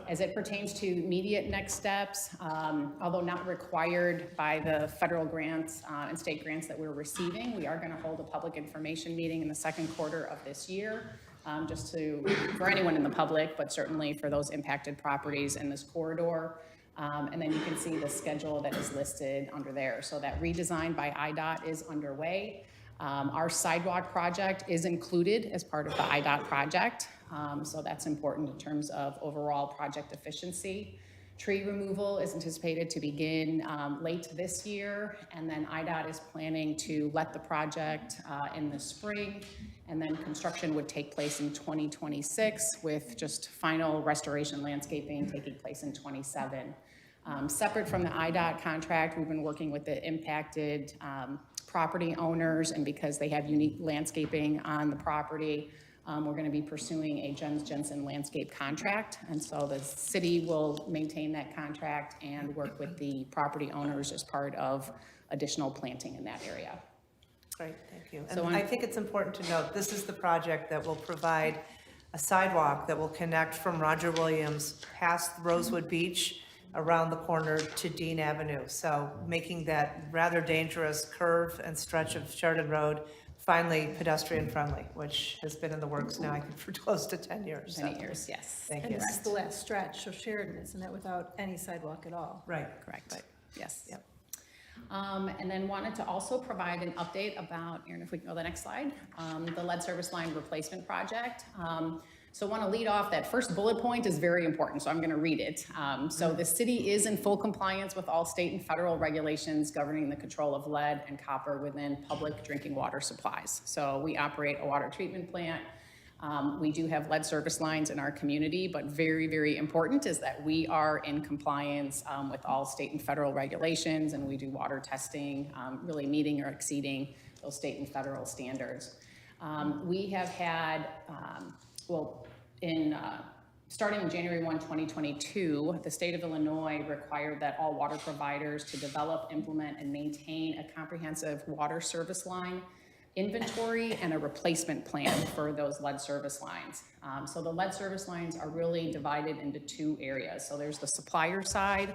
As it pertains to immediate next steps, although not required by the federal grants and state grants that we're receiving, we are going to hold a public information meeting in the second quarter of this year, just for anyone in the public, but certainly for those impacted properties in this corridor. And then you can see the schedule that is listed under there. So that redesign by IDOT is underway. Our sidewalk project is included as part of the IDOT project. So that's important in terms of overall project efficiency. Tree removal is anticipated to begin late this year, and then IDOT is planning to let the project in the spring, and then construction would take place in 2026 with just final restoration landscaping taking place in 27. Separate from the IDOT contract, we've been working with the impacted property owners, and because they have unique landscaping on the property, we're going to be pursuing a Jens Jensen landscape contract, and so the city will maintain that contract and work with the property owners as part of additional planting in that area. Great, thank you. So And I think it's important to note, this is the project that will provide a sidewalk that will connect from Roger Williams past Rosewood Beach around the corner to Dean Avenue. So making that rather dangerous curve and stretch of Sheridan Road finally pedestrian friendly, which has been in the works now, I think, for close to 10 years. Many years, yes. Thank And you. this is the last stretch, so Sheridan, isn't that without any sidewalk at all? Right. Correct, yes. Yep. And then wanted to also provide an update about, Erin, if we can go to the next slide, the lead service line replacement project. So want to lead off, that first bullet point is very important, so I'm going to read it. So the city is in full compliance with all state and federal regulations governing the control of lead and copper within public drinking water supplies. So we operate a water treatment plant. We do have lead service lines in our community, but very, very important is that we are in compliance with all state and federal regulations, and we do water testing, really meeting or exceeding those state and federal standards. We have had, starting January 1, 2022, the state of Illinois required that all water providers to develop, implement, and maintain a comprehensive water service line inventory and a replacement plan for those lead service lines. So the lead service lines are really divided into two areas. So there's the supplier side,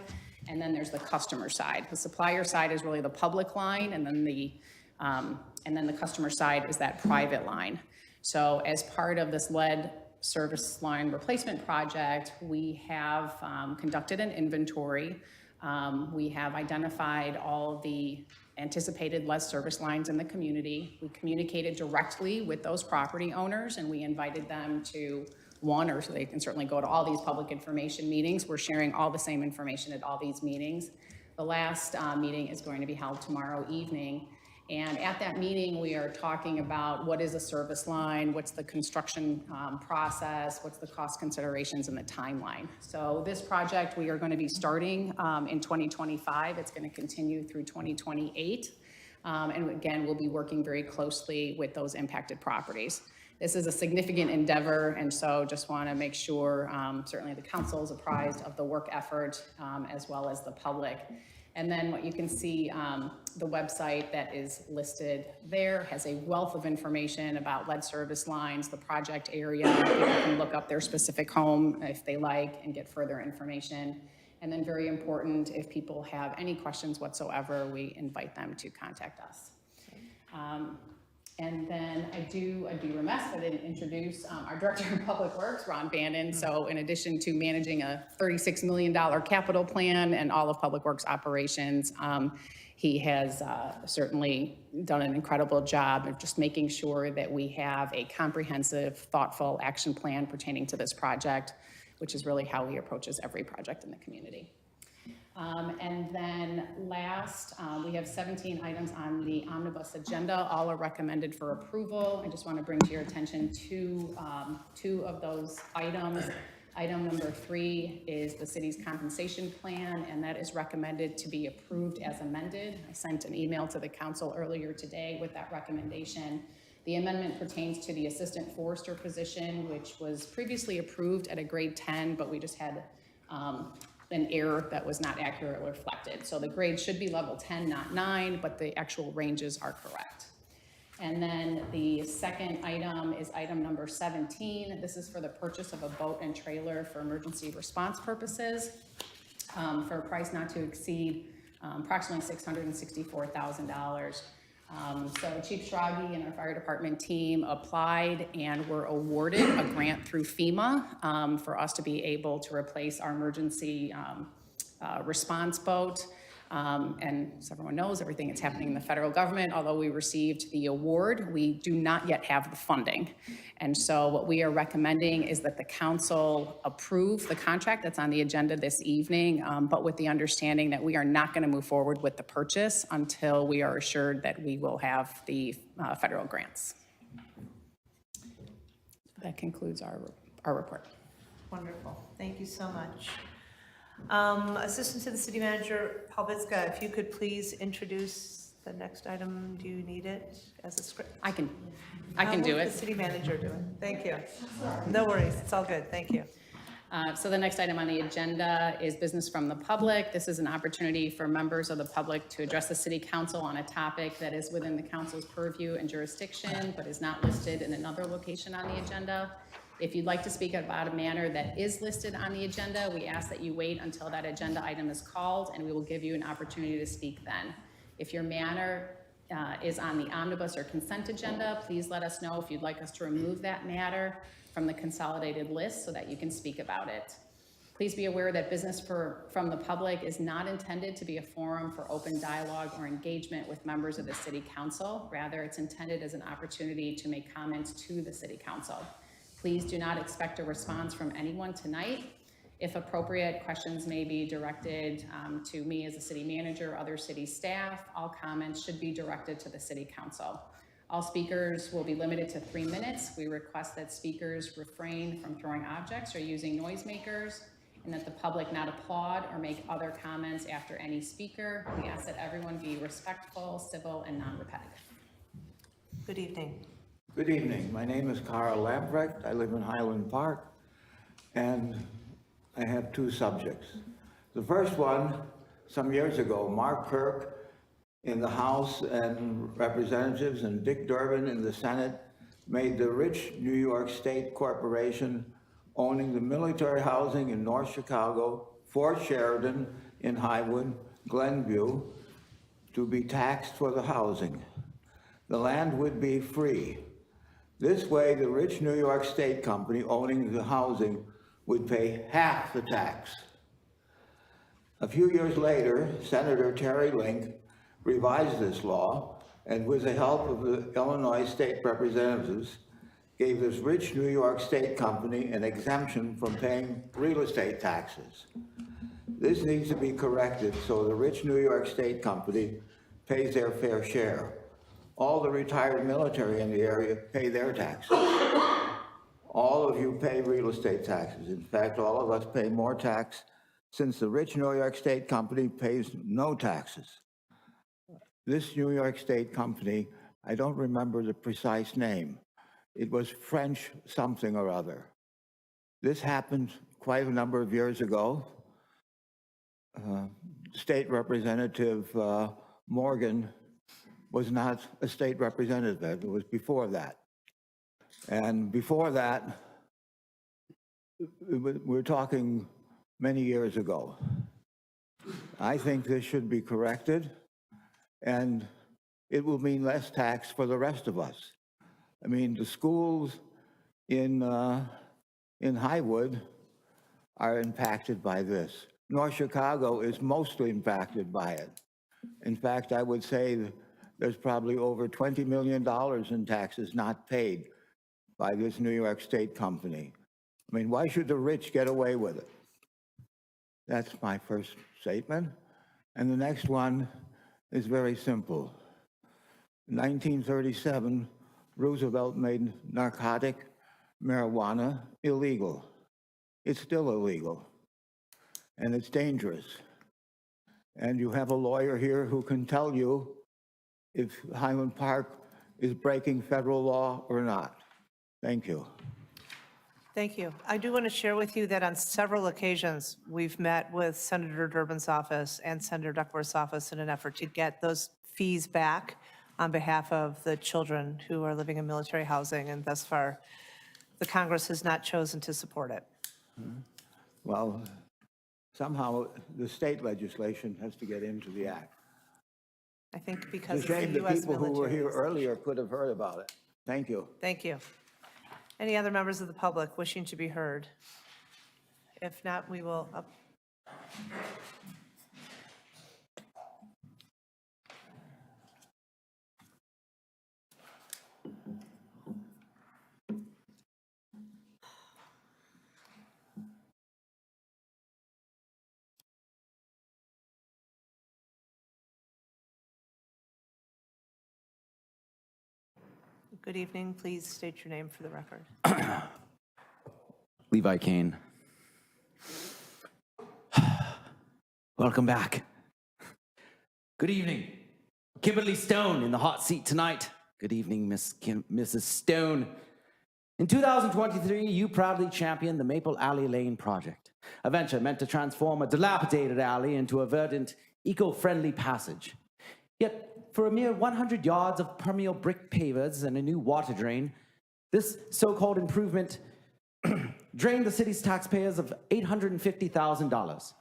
and then there's the customer side. The supplier side is really the public line, and then the customer side is that private line. So as part of this lead service line replacement project, we have conducted an inventory. We have identified all the anticipated lead service lines in the community. We communicated directly with those property owners, and we invited them to so they can certainly go to all these public information meetings. We're sharing all the same information at all these meetings. The last meeting is going to be held tomorrow evening. And at that meeting, we are talking about what is a service line, what's the construction process, what's the cost considerations and the timeline. So this project, we are going to be starting in 2025. It's going to continue through 2028. And again, we'll be working very closely with those impacted properties. This is a significant endeavor, and so just want to make sure certainly the council is apprised of the work effort as well as the public. And then what you can see, the website that is listed there has a wealth of information about lead service lines, the project area. People can look up their specific home if they like and get further information. And then very important, if people have any questions whatsoever, we invite them to contact us. And then I'd be remiss if I didn't introduce our Director of Public Works, Ron Bannon. So in addition to managing a $36 million capital plan and all of Public Works operations, he has certainly done an incredible job of just making sure that we have a comprehensive, thoughtful action plan pertaining to this project, which is really how he approaches every project in the community. And then last, we have 17 items on the omnibus agenda. All are recommended for approval. I just want to bring to your attention two of those items. Item number 3 is the city's compensation plan, and that is recommended to be approved as amended. I sent an email to the council earlier today with that recommendation. The amendment pertains to the assistant forester position, which was previously approved at a grade 10, but we just had an error that was not accurately reflected. So the grade should be level 10, not 9, but the actual ranges are correct. And then the second item is item number 17. This is for the purchase of a boat and trailer for emergency response purposes for a price not to exceed approximately $664,000. So Chief Schrage and our fire department team applied and were awarded a grant through FEMA for us to be able to replace our emergency response boat. And as everyone knows, everything that's happening in the federal government, although we received the award, we do not yet have the funding. And so what we are recommending is that the council approve the contract that's on the agenda this evening, but with the understanding that we are not going to move forward with the purchase until we are assured that we will have the federal grants. That concludes our report. Wonderful. Thank you so much. Assistant to the City Manager, Paul Bitska, if you could please introduce the next item. Do you need it as a script? I can do I'll let it. the City Manager do it. Thank you. No worries. It's all good. Thank you. So the next item on the agenda is business from the public. This is an opportunity for members of the public to address the City Council on a topic that is within the council's purview and jurisdiction, but is not listed in another location on the agenda. If you'd like to speak about a matter that is listed on the agenda, we ask that you wait until that agenda item is called, and we will give you an opportunity to speak then. If your matter is on the omnibus or consent agenda, please let us know if you'd like us to remove that matter from the consolidated list so that you can speak about it. Please be aware that business from the public is not intended to be a forum for open dialogue or engagement with members of the City Council. Rather, it's intended as an opportunity to make comments to the City Council. Please do not expect a response from anyone tonight. If appropriate, questions may be directed to me as a city manager or other city staff. All comments should be directed to the City Council. All speakers will be limited to 3 minutes. We request that speakers refrain from throwing objects or using noisemakers, and that the public not applaud or make other comments after any speaker. We ask that everyone be respectful, civil, and non-repetitive. Good evening. Good evening. My name is Carl Lamprecht. I live in Highland Park, and I have 2 subjects. The first one, some years ago, Mark Kirk in the House and Representatives and Dick Durbin in the Senate made the rich New York State corporation owning the military housing in North Chicago, Fort Sheridan in Highwood, Glenview, to be taxed for the housing. The land would be free. This way, the rich New York State company owning the housing would pay half the tax. A few years later, Senator Terry Link revised this law, and with the help of the Illinois State Representatives, gave this rich New York State company an exemption from paying real estate taxes. This needs to be corrected so the rich New York State company pays their fair share. All the retired military in the area pay their taxes. All of you pay real estate taxes. In fact, all of us pay more tax since the rich New York State company pays no taxes. This New York State company, I don't remember the precise name. It was French something or other. This happened quite a number of years ago. State Representative Morgan was not a state representative. It was before that. And before that, we're talking many years ago. I think this should be corrected, and it will mean less tax for the rest of us. I mean, the schools in Highwood are impacted by this. North Chicago is mostly impacted by it. In fact, I would say that there's probably over $20 million in taxes not paid by this New York State company. I mean, why should the rich get away with it? That's my first statement. And the next one is very simple. In 1937, Roosevelt made narcotic marijuana illegal. It's still illegal, and it's dangerous. And you have a lawyer here who can tell you if Highland Park is breaking federal law or not. Thank you. Thank you. I do want to share with you that on several occasions, we've met with Senator Durbin's office and Senator Duckworth's office in an effort to get those fees back on behalf of the children who are living in military housing, and thus far, the Congress has not chosen to support it. Well, somehow the state legislation has to get into the act. I think because It's it's a shame the the U.S. people who were here military. earlier could have heard about it. Thank you. Thank you. Any other members of the public wishing to be heard? If not, we will. Good evening. Please state your name for the record. Levi Kane. Welcome back. Good evening. Kimberly Stone in the hot seat tonight. Good evening, Mrs. Stone. In 2023, you proudly championed the Maple Alley Lane project, a venture meant to transform a dilapidated alley into a verdant, eco-friendly passage. Yet, for a mere 100 yards of permeable brick pavers and a new water drain, this so-called improvement drained the city's taxpayers of $850,000.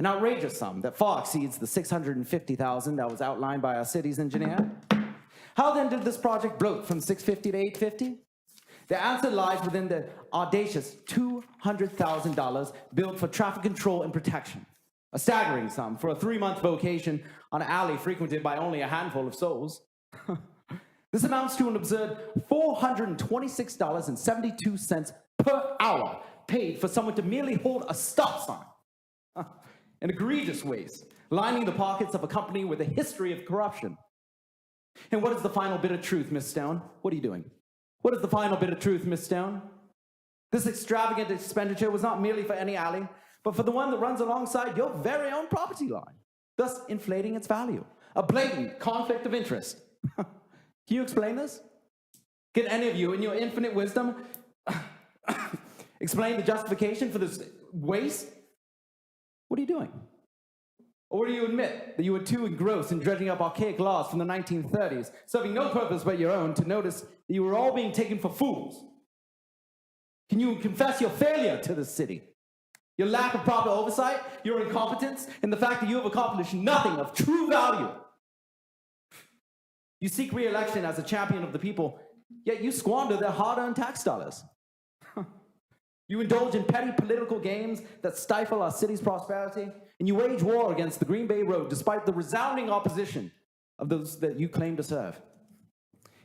An outrageous sum that far exceeds the $650,000 that was outlined by our city's engineer. How then did this project bloat from $650 to $850? The answer lies within the audacious $200,000 billed for traffic control and protection. A staggering sum for a 3-month vocation on an alley frequented by only a handful of souls. This amounts to an absurd $426.72 per hour paid for someone to merely hold a stop sign. An egregious waste, lining the pockets of a company with a history of corruption. And what is the final bit of truth, Miss Stone? What are you doing? What is the final bit of truth, Miss Stone? This extravagant expenditure was not merely for any alley, but for the one that runs alongside your very own property line, thus inflating its value. A blatant conflict of interest. Can you explain this? Can any of you, in your infinite wisdom, explain the justification for this waste? What are you doing? Or do you admit that you were too engrossed in dredging up archaic laws from the 1930s, serving no purpose but your own, to notice that you were all being taken for fools? Can you confess your failure to this city? Your lack of proper oversight, your incompetence, and the fact that you have accomplished nothing of true value. You seek re-election as a champion of the people, yet you squander their hard-earned tax dollars. You indulge in petty political games that stifle our city's prosperity, and you wage war against the Green Bay Road despite the resounding opposition of those that you claim to serve.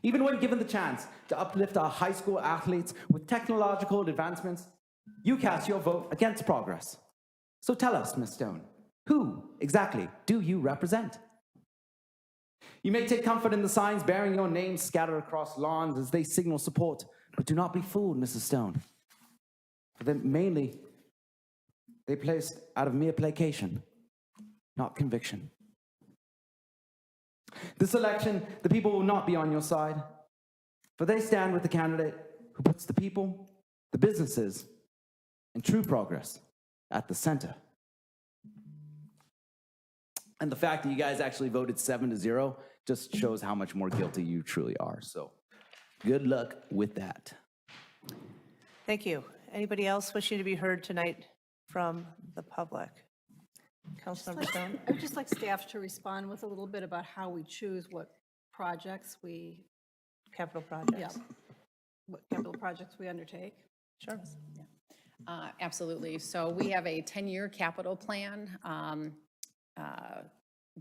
Even when given the chance to uplift our high school athletes with technological advancements, you cast your vote against progress. So tell us, Ms. Stone, who exactly do you represent? You may take comfort in the signs bearing your name scattered across lawns as they signal support, but do not be fooled, Mrs. Stone. For them mainly, they placed out of mere placation, not conviction. This election, the people will not be on your side, for they stand with the candidate who puts the people, the businesses, and true progress at the center. And the fact that you guys actually voted 7-0 just shows how much more guilty you truly are. So good luck with that. Thank you. Anybody else wishing to be heard tonight from the public? Councilmember Stone? I would just like staff to respond with a little bit about how we choose what projects we, Capital projects. what capital projects we undertake. Sure. Absolutely. So we have a 10-year capital plan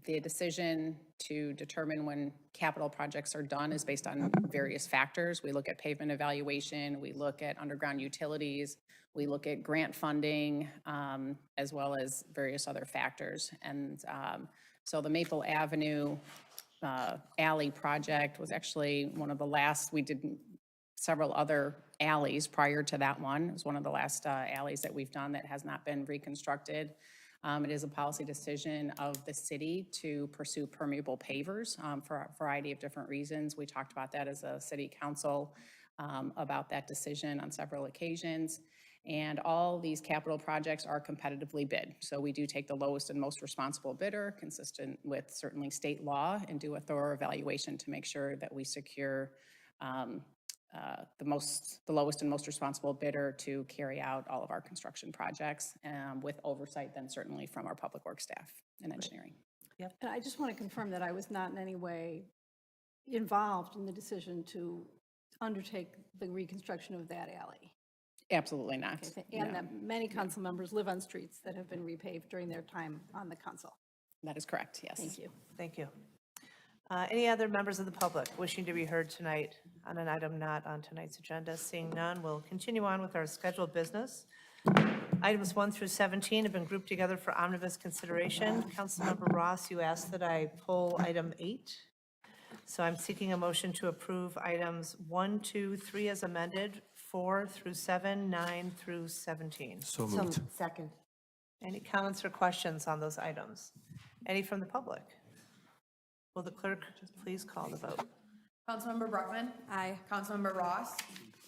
The decision to determine when capital projects are done is based on various factors. We look at pavement evaluation, we look at underground utilities, we look at grant funding, as well as various other factors. And so the Maple Avenue alley project was actually one of the last. We did several other alleys prior to that one. It was one of the last alleys that we've done that has not been reconstructed. It is a policy decision of the city to pursue permeable pavers for a variety of different reasons. We talked about that as a city council about that decision on several occasions. And all these capital projects are competitively bid. So we do take the lowest and most responsible bidder, consistent with certainly state law, and do a thorough evaluation to make sure that we secure the lowest and most responsible bidder to carry out all of our construction projects, with oversight then certainly from our public works staff and engineering. And I just want to confirm that I was not in any way involved in the decision to undertake the reconstruction of that alley. Absolutely not. And that many council members live on streets that have been repaved during their time on the council. That is correct, yes. Thank you. Thank you. Any other members of the public wishing to be heard tonight on an item not on tonight's agenda? Seeing none, we'll continue on with our scheduled business. Items 1 through 17 have been grouped together for omnibus consideration. Councilmember Ross, you asked that I pull item 8. So I'm seeking a motion to approve items 1, 2, 3 as amended, 4 through 7, 9 through 17. So moved. Second. Any comments or questions on those items? Any from the public? Will the clerk please call the vote? Councilmember Brockman? Aye. Councilmember Ross?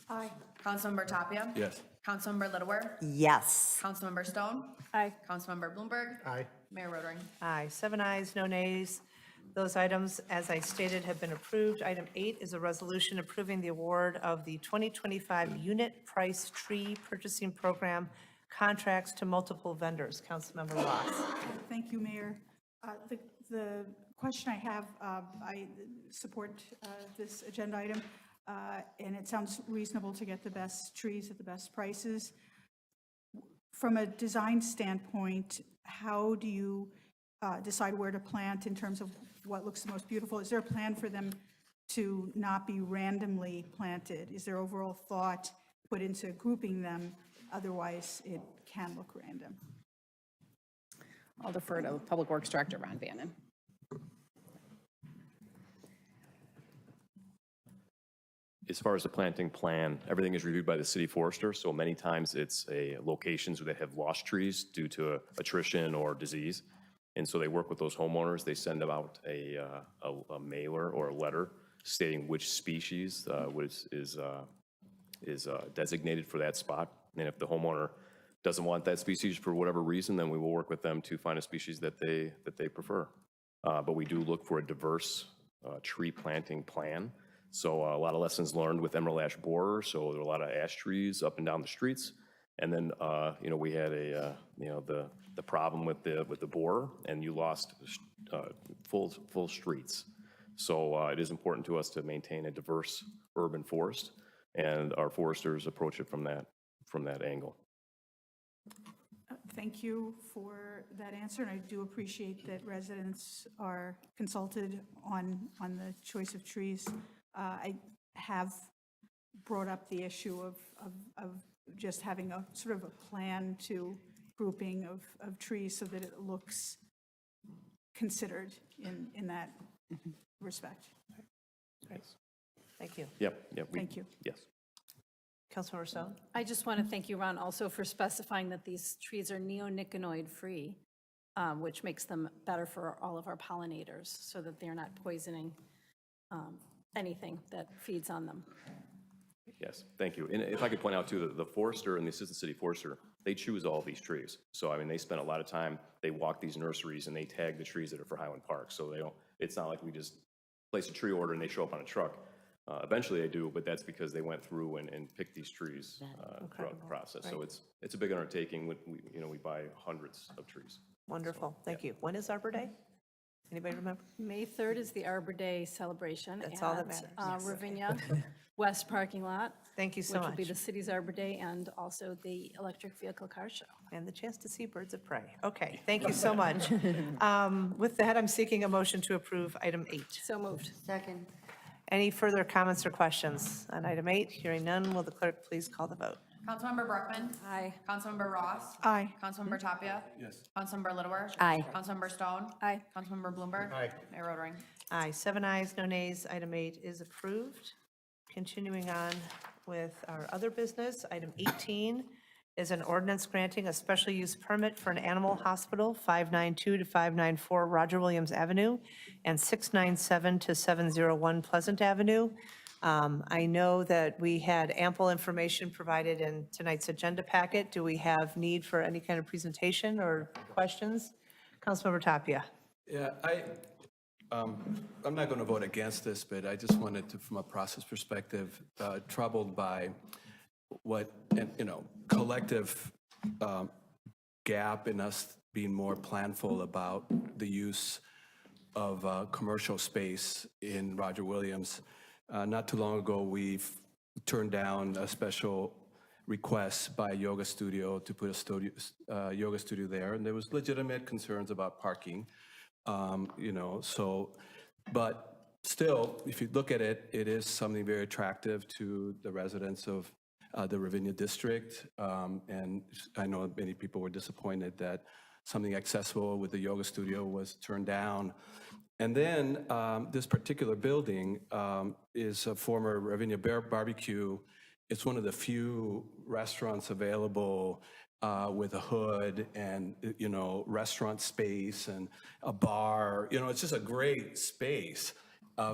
Aye. Councilmember Tapia? Yes. Councilmember Littleware? Yes. Councilmember Stone? Aye. Councilmember Bloomberg? Aye. Mayor Rotering? Aye, 7 ayes, no nays. Those items, as I stated, have been approved. Item 8 is a resolution approving the award of the 2025 Unit Price Tree Purchasing Program contracts to multiple vendors. Councilmember Ross. Thank you, Mayor. The question I have, I support this agenda item, and it sounds reasonable to get the best trees at the best prices. From a design standpoint, how do you decide where to plant in terms of what looks the most beautiful? Is there a plan for them to not be randomly planted? Is there overall thought put into grouping them? Otherwise, it can look random. I'll defer to Public Works Director Ron Bannon. As far as the planting plan, everything is reviewed by the city forester. So many times it's locations where they have lost trees due to attrition or disease. And so they work with those homeowners. They send them out a mailer or a letter stating which species is designated for that spot. And if the homeowner doesn't want that species for whatever reason, then we will work with them to find a species that they prefer. But we do look for a diverse tree planting plan. So a lot of lessons learned with emerald ash borer. So there are a lot of ash trees up and down the streets. And then, we had the problem with the borer, and you lost full streets. So it is important to us to maintain a diverse urban forest, and our foresters approach it from that angle. Thank you for that answer, and I do appreciate that residents are consulted on the choice of trees. I have brought up the issue of just having a sort of a plan to grouping of trees so that it looks considered in that respect. Great. Thank you. Yep. Thank you. Yes. Councilmember Stone? I just want to thank you, Ron, also for specifying that these trees are neonicotinoid-free, which makes them better for all of our pollinators so that they're not poisoning anything that feeds on them. Yes, thank you. And if I could point out too, the forester and the assistant city forester, they choose all these trees. So I mean, they spend a lot of time, they walk these nurseries and they tag the trees that are for Highland Park. So they don't, it's not like we just place a tree order and they show up on a truck. Eventually they do, but that's because they went through and picked these trees throughout the process. Right. So it's a big undertaking. We buy hundreds of trees. Wonderful. Thank you. When is Arbor Day? Anybody remember? May 3rd is the Arbor Day celebration. That's all that at, matters. Ravinia West parking lot. Thank you so Which will be much. the city's Arbor Day and also the electric vehicle car show. And the chance to see birds of prey. Okay, thank you so much. With that, I'm seeking a motion to approve item 8. So moved. Second. Any further comments or questions on item 8? Hearing none, will the clerk please call the vote? Councilmember Brockman. Aye. Councilmember Ross. Aye. Councilmember Tapia. Yes. Councilmember Littlewer. Aye. Councilmember Stone. Aye. Councilmember Bloomberg. Aye. Mayor Rotering. Aye, 7 ayes, no nays. Item 8 is approved. Continuing on with our other business, item 18 is an ordinance granting a special use permit for an animal hospital, 592 to 594 Roger Williams Avenue and 697 to 701 Pleasant Avenue. I know that we had ample information provided in tonight's agenda packet. Do we have need for any kind of presentation or questions? Councilmember Tapia. Yeah, I'm not going to vote against this, but I just wanted to, from a process perspective, troubled by what, collective gap in us being more planful about the use of commercial space in Roger Williams. Not too long ago, we've turned down a special request by a yoga studio to put a yoga studio there, and there was legitimate concerns about parking. But still, if you look at it, it is something very attractive to the residents of the Ravinia district. And I know many people were disappointed that something accessible with the yoga studio was turned down. And then this particular building is a former Ravinia Bear Barbecue. It's one of the few restaurants available with a hood and, restaurant space and a bar. It's just a great space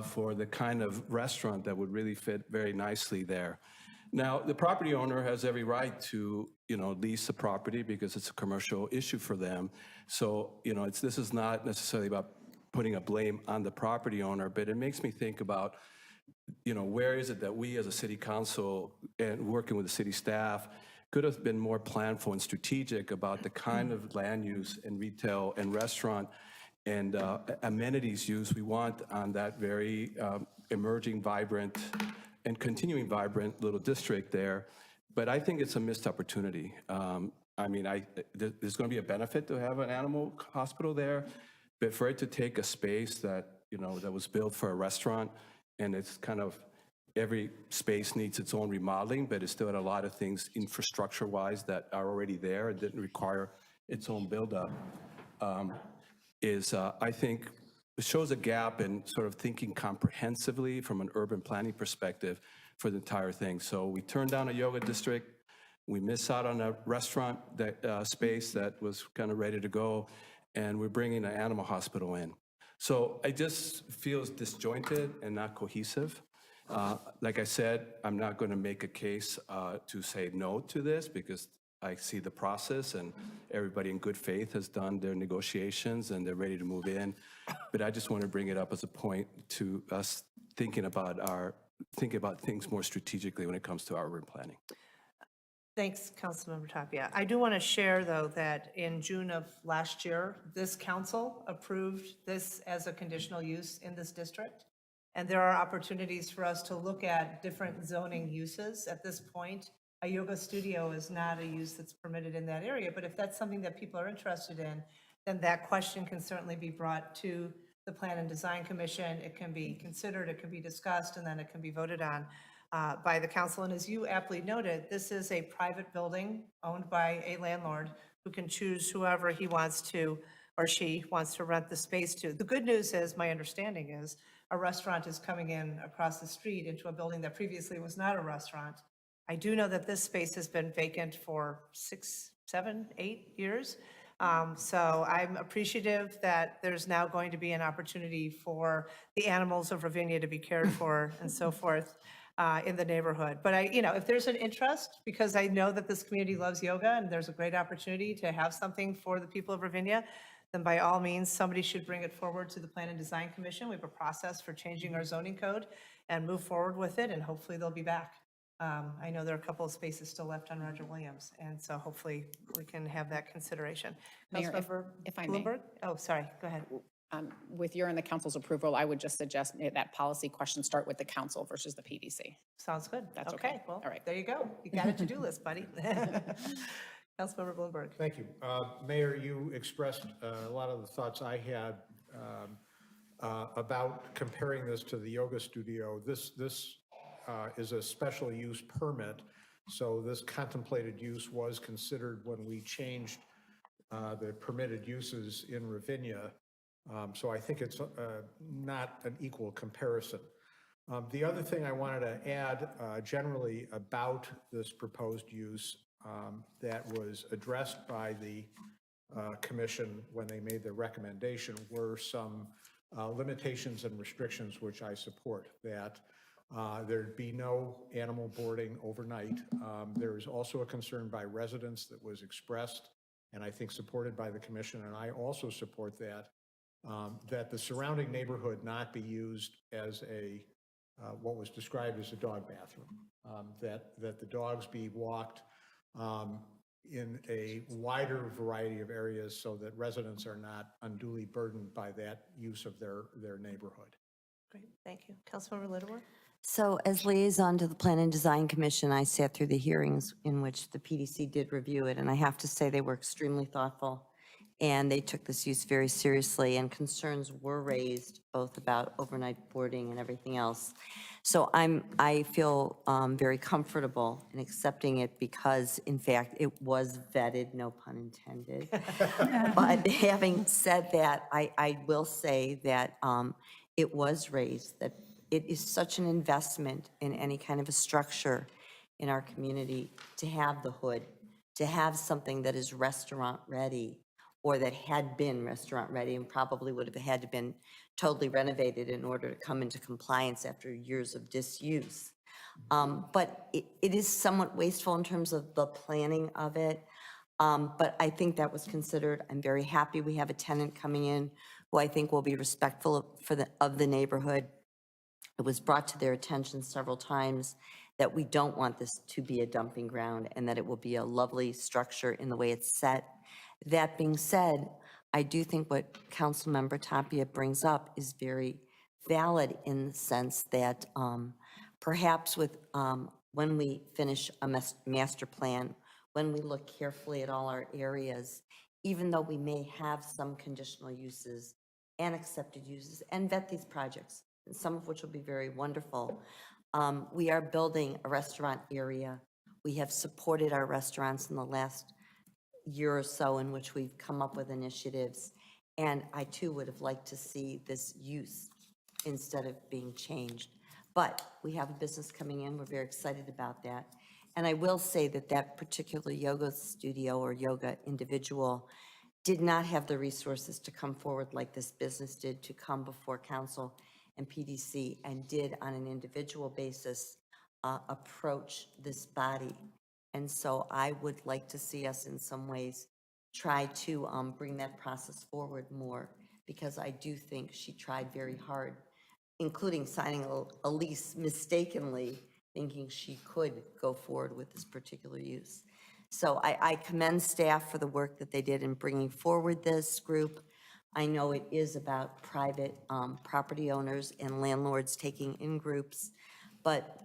for the kind of restaurant that would really fit very nicely there. Now, the property owner has every right to, lease the property because it's a commercial issue for them. So, this is not necessarily about putting a blame on the property owner, but it makes me think about, where is it that we as a city council and working with the city staff could have been more planful and strategic about the kind of land use and retail and restaurant and amenities use we want on that very emerging, vibrant, and continuing vibrant little district there. But I think it's a missed opportunity. There's going to be a benefit to have an animal hospital there, but for it to take a space that, that was built for a restaurant, and it's kind of, every space needs its own remodeling, but it still had a lot of things infrastructure-wise that are already there and didn't require its own buildup, I think, it shows a gap in sort of thinking comprehensively from an urban planning perspective for the entire thing. So we turned down a yoga district. We missed out on a restaurant space that was kind of ready to go, and we're bringing an animal hospital in. So it just feels disjointed and not cohesive. Like I said, I'm not going to make a case to say no to this because I see the process and everybody in good faith has done their negotiations and they're ready to move in. But I just want to bring it up as a point to us thinking about things more strategically when it comes to our urban planning. Thanks, Councilmember Tapia. I do want to share, though, that in June of last year, this council approved this as a conditional use in this district. And there are opportunities for us to look at different zoning uses. At this point, a yoga studio is not a use that's permitted in that area, but if that's something that people are interested in, then that question can certainly be brought to the Plan and Design Commission. It can be considered, it can be discussed, and then it can be voted on by the council. And as you aptly noted, this is a private building owned by a landlord who can choose whoever he wants to or she wants to rent the space to. The good news is, my understanding is, a restaurant is coming in across the street into a building that previously was not a restaurant. I do know that this space has been vacant for 6, 7, 8 years. So I'm appreciative that there's now going to be an opportunity for the animals of Ravinia to be cared for and so forth in the neighborhood. But if there's an interest, because I know that this community loves yoga and there's a great opportunity to have something for the people of Ravinia, then by all means, somebody should bring it forward to the Plan and Design Commission. We have a process for changing our zoning code and move forward with it, and hopefully they'll be back. I know there are a couple of spaces still left on Roger Williams, and so hopefully we can have that consideration. Mayor, Councilmember if I may. Bloomberg? Oh, sorry, go ahead. With your and the council's approval, I would just suggest that policy question start with the council versus the PDC. Sounds good. That's okay. Well, All right. there you go. You got a to-do list, buddy. Councilmember Bloomberg. Thank you. Mayor, you expressed a lot of the thoughts I had about comparing this to the yoga studio. This is a special use permit, so this contemplated use was considered when we changed the permitted uses in Ravinia. So I think it's not an equal comparison. The other thing I wanted to add generally about this proposed use that was addressed by the commission when they made their recommendation were some limitations and restrictions which I support, that there'd be no animal boarding overnight. There is also a concern by residents that was expressed and I think supported by the commission, and I also support that, that the surrounding neighborhood not be used as a what was described as a dog bathroom, that the dogs be walked in a wider variety of areas so that residents are not unduly burdened by that use of their neighborhood. Great, thank you. Councilmember Littleworth. So as liaison to the Plan and Design Commission, I sat through the hearings in which the PDC did review it, and I have to say they were extremely thoughtful, and they took this use very seriously, and concerns were raised both about overnight boarding and everything else. So I feel very comfortable in accepting it because, in fact, it was vetted, no pun intended. But having said that, I will say that it was raised that it is such an investment in any kind of a structure in our community to have the hood, to have something that is restaurant ready, or that had been restaurant ready and probably would have had to been totally renovated in order to come into compliance after years of disuse. But it is somewhat wasteful in terms of the planning of it. But I think that was considered. I'm very happy we have a tenant coming in who I think will be respectful of the neighborhood. It was brought to their attention several times that we don't want this to be a dumping ground and that it will be a lovely structure in the way it's set. That being said, I do think what Councilmember Tapia brings up is very valid in the sense that perhaps with when we finish a master plan, when we look carefully at all our areas, even though we may have some conditional uses and accepted uses and vet these projects, some of which will be very wonderful. We are building a restaurant area. We have supported our restaurants in the last year or so in which we've come up with initiatives. And I too would have liked to see this use instead of being changed. But we have a business coming in. We're very excited about that. And I will say that that particular yoga studio or yoga individual did not have the resources to come forward like this business did, to come before council and PDC, and did on an individual basis approach this body. And so I would like to see us in some ways try to bring that process forward more, because I do think she tried very hard, including signing a lease mistakenly, thinking she could go forward with this particular use. So I commend staff for the work that they did in bringing forward this group. I know it is about private property owners and landlords taking in groups, but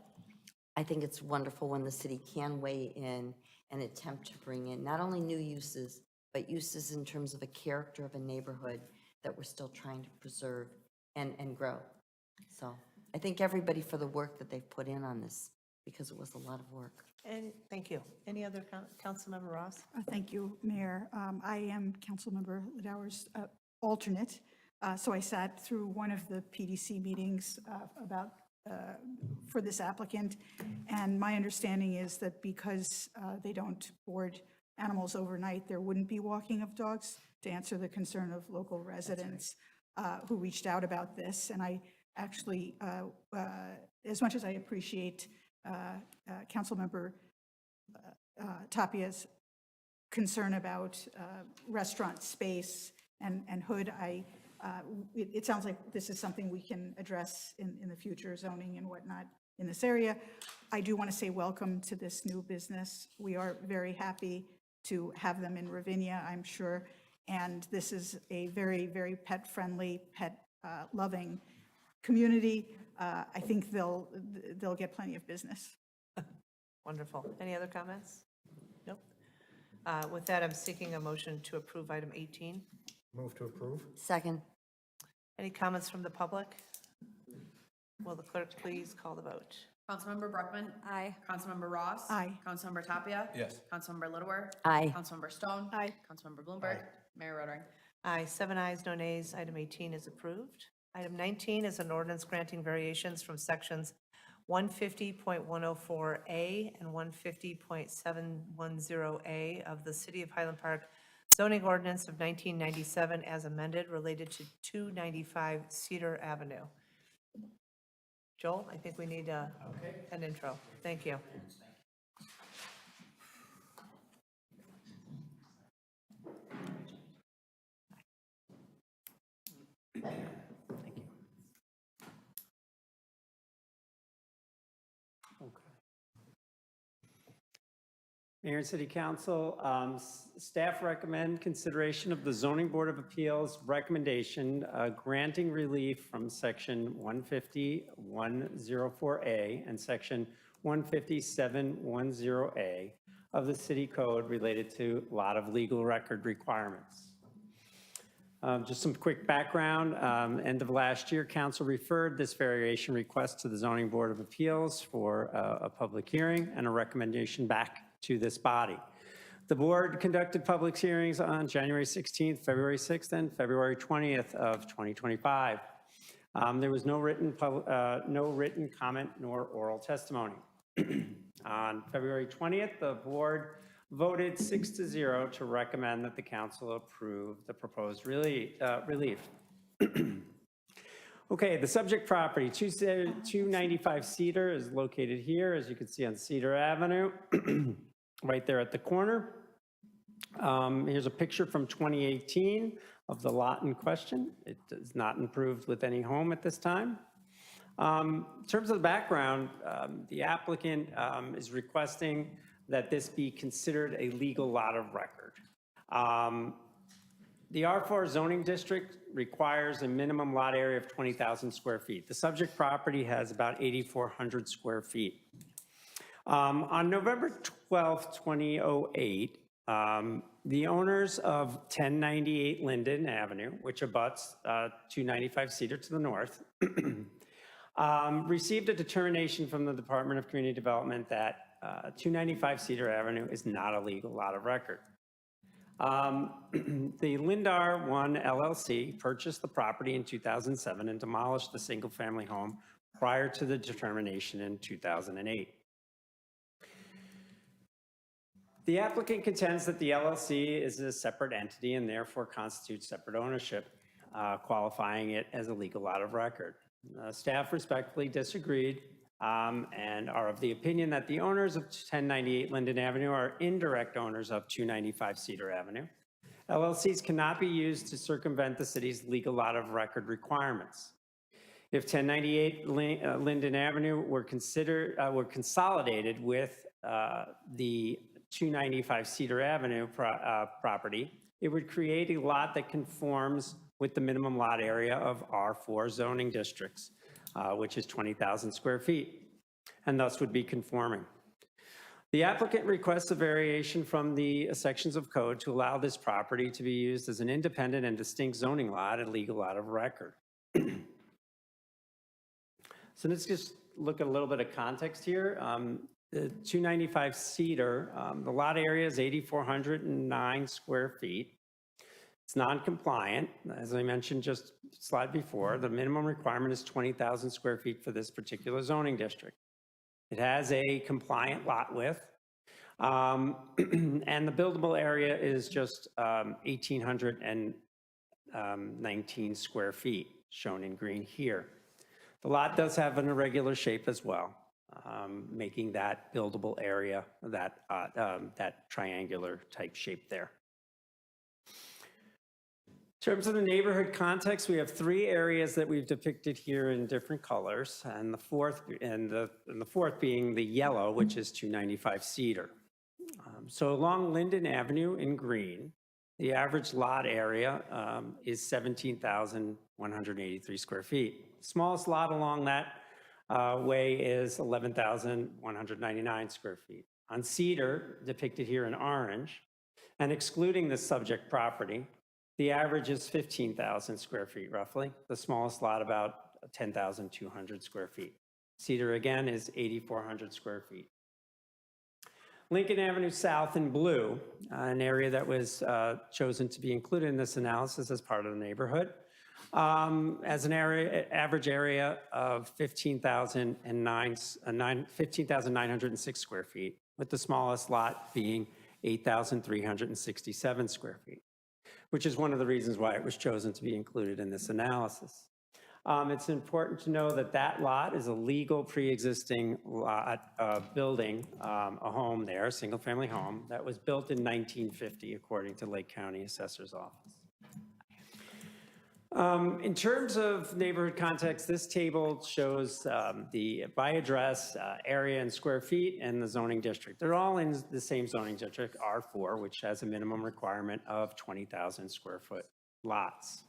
I think it's wonderful when the city can weigh in and attempt to bring in not only new uses, but uses in terms of a character of a neighborhood that we're still trying to preserve and grow. So I thank everybody for the work that they've put in on this, because it was a lot of work. And thank you. Any other Councilmember Ross? Thank you, Mayor. I am Councilmember Ladauer's alternate. So I sat through one of the PDC meetings for this applicant, and my understanding is that because they don't board animals overnight, there wouldn't be walking of dogs, to answer the concern of local residents who reached out about this. And I actually, as much as I appreciate Councilmember Tapia's concern about restaurant space and hood, it sounds like this is something we can address in the future zoning and whatnot in this area. I do want to say welcome to this new business. We are very happy to have them in Ravinia. I'm sure And this is a very, very pet-friendly, pet-loving community. I think they'll get plenty of business. Wonderful. Any other comments? Nope. With that, I'm seeking a motion to approve item 18. Move to approve? Second. Any comments from the public? Will the clerk please call the vote? Councilmember Bruckman. Aye. Councilmember Ross. Aye. Councilmember Tapia. Yes. Councilmember Littlewer. Aye. Councilmember Stone. Aye. Councilmember Bloomberg. Mayor Rotering. Aye, 7 ayes, no nays. Item 18 is approved. Item 19 is an ordinance granting variations from sections 150.104A and 150.710A of the City of Highland Park zoning ordinance of 1997 as amended related to 295 Cedar Avenue. Joel, I think we need an intro. Thank you. Mayor and City Council, staff recommend consideration of the Zoning Board of Appeals recommendation granting relief from Section 150.104A and Section 157.10A of the City Code related to a lot of legal record requirements. Just some quick background. End of last year, Council referred this variation request to the Zoning Board of Appeals for a public hearing and a recommendation back to this body. The board conducted public hearings on January 16th, February 6th, and February 20th of 2025. There was no written comment nor oral testimony. On February 20th, the board voted 6-0 to recommend that the council approve the proposed relief. Okay, the subject property, 295 Cedar, is located here, as you can see on Cedar Avenue, right there at the corner. Here's a picture from 2018 of the lot in question. It is not improved with any home at this time. In terms of the background, the applicant is requesting that this be considered a legal lot of record. The R4 zoning district requires a minimum lot area of 20,000 square feet. The subject property has about 8,400 square feet. On November 12, 2008, the owners of 1098 Linden Avenue, which abuts 295 Cedar to the north, received a determination from the Department of Community Development that 295 Cedar Avenue is not a legal lot of record. The Lindar One LLC purchased the property in 2007 and demolished the single-family home prior to the determination in 2008. The applicant contends that the LLC is a separate entity and therefore constitutes separate ownership, qualifying it as a legal lot of record. Staff respectfully disagreed and are of the opinion that the owners of 1098 Linden Avenue are indirect owners of 295 Cedar Avenue. LLCs cannot be used to circumvent the city's legal lot of record requirements. If 1098 Linden Avenue were consolidated with the 295 Cedar Avenue property, it would create a lot that conforms with the minimum lot area of R4 zoning districts, which is 20,000 square feet, and thus would be conforming. The applicant requests a variation from the sections of code to allow this property to be used as an independent and distinct zoning lot and legal lot of record. So let's just look at a little bit of context here. The 295 Cedar, the lot area is 8,409 square feet. It's non-compliant. As I mentioned just slide before, the minimum requirement is 20,000 square feet for this particular zoning district. It has a compliant lot width, and the buildable area is just 1,819 square feet, shown in green here. The lot does have an irregular shape as well, making that buildable area that triangular type shape there. In terms of the neighborhood context, we have three areas that we've depicted here in different colors, and the fourth being the yellow, which is 295 Cedar. So along Linden Avenue in green The average lot area is 17,183 square feet. Smallest lot along that way is 11,199 square feet. On Cedar, depicted here in orange, and excluding the subject property, the average is 15,000 square feet roughly. The smallest lot about 10,200 square feet. Cedar again is 8,400 square feet. Lincoln Avenue South in blue, an area that was chosen to be included in this analysis as part of the neighborhood, as an average area of 15,906 square feet, with the smallest lot being 8,367 square feet, which is one of the reasons why it was chosen to be included in this analysis. It's important to know that that lot is a legal pre-existing lot, building, a home there, a single-family home, that was built in 1950, according to Lake County Assessor's Office. In terms of neighborhood context, this table shows the by address, area in square feet, and the zoning district. They're all in the same zoning district, R4, which has a minimum requirement of 20,000 square foot lots.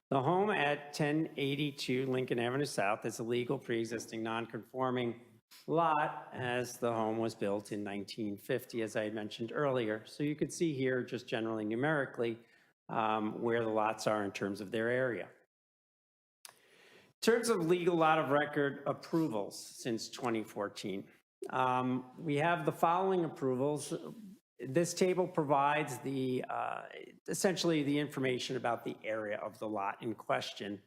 The home at 1082 Lincoln Avenue South is a legal pre-existing non-conforming lot, as the home was built in 1950, as I had mentioned earlier. So you could see here, just generally numerically, where the lots are in terms of their area. In terms of legal lot of record approvals since 2014, we have the following approvals. This table provides the, essentially the information about the area of the lot in question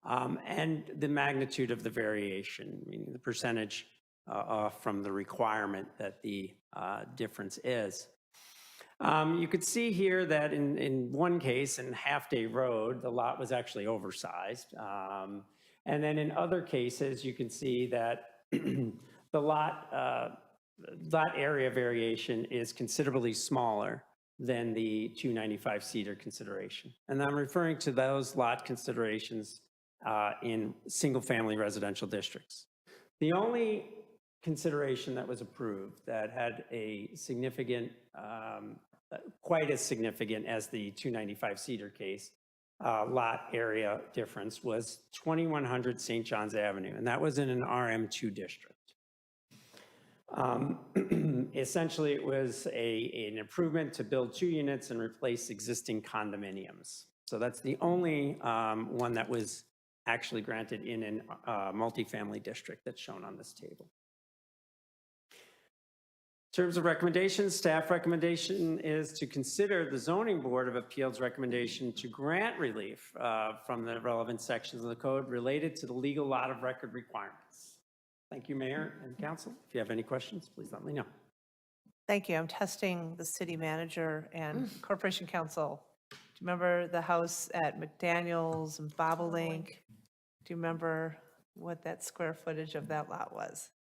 and the magnitude of the variation, meaning the percentage from the requirement that the difference is. You could see here that in one case, in Half Day Road, the lot was actually oversized. And then in other cases, you can see that the lot area variation is considerably smaller than the 295 Cedar consideration. And I'm referring to those lot considerations in single-family residential districts. The only consideration that was approved that had a significant, quite as significant as the 295 Cedar case, lot area difference was 2100 St. John's Avenue, and that was in an RM2 district. Essentially, it was an improvement to build 2 units and replace existing condominiums. So that's the only one that was actually granted in a multifamily district that's shown on this table. In terms of recommendations, staff recommendation is to consider the Zoning Board of Appeals recommendation to grant relief from the relevant sections of the code related to the legal lot of record requirements. Thank you, Mayor and Council. If you have any questions, please let me know. Thank you. I'm testing the city manager and Corporation Council. Do you remember the house at McDaniels and Bobolink? Do you remember what that square footage of that lot was?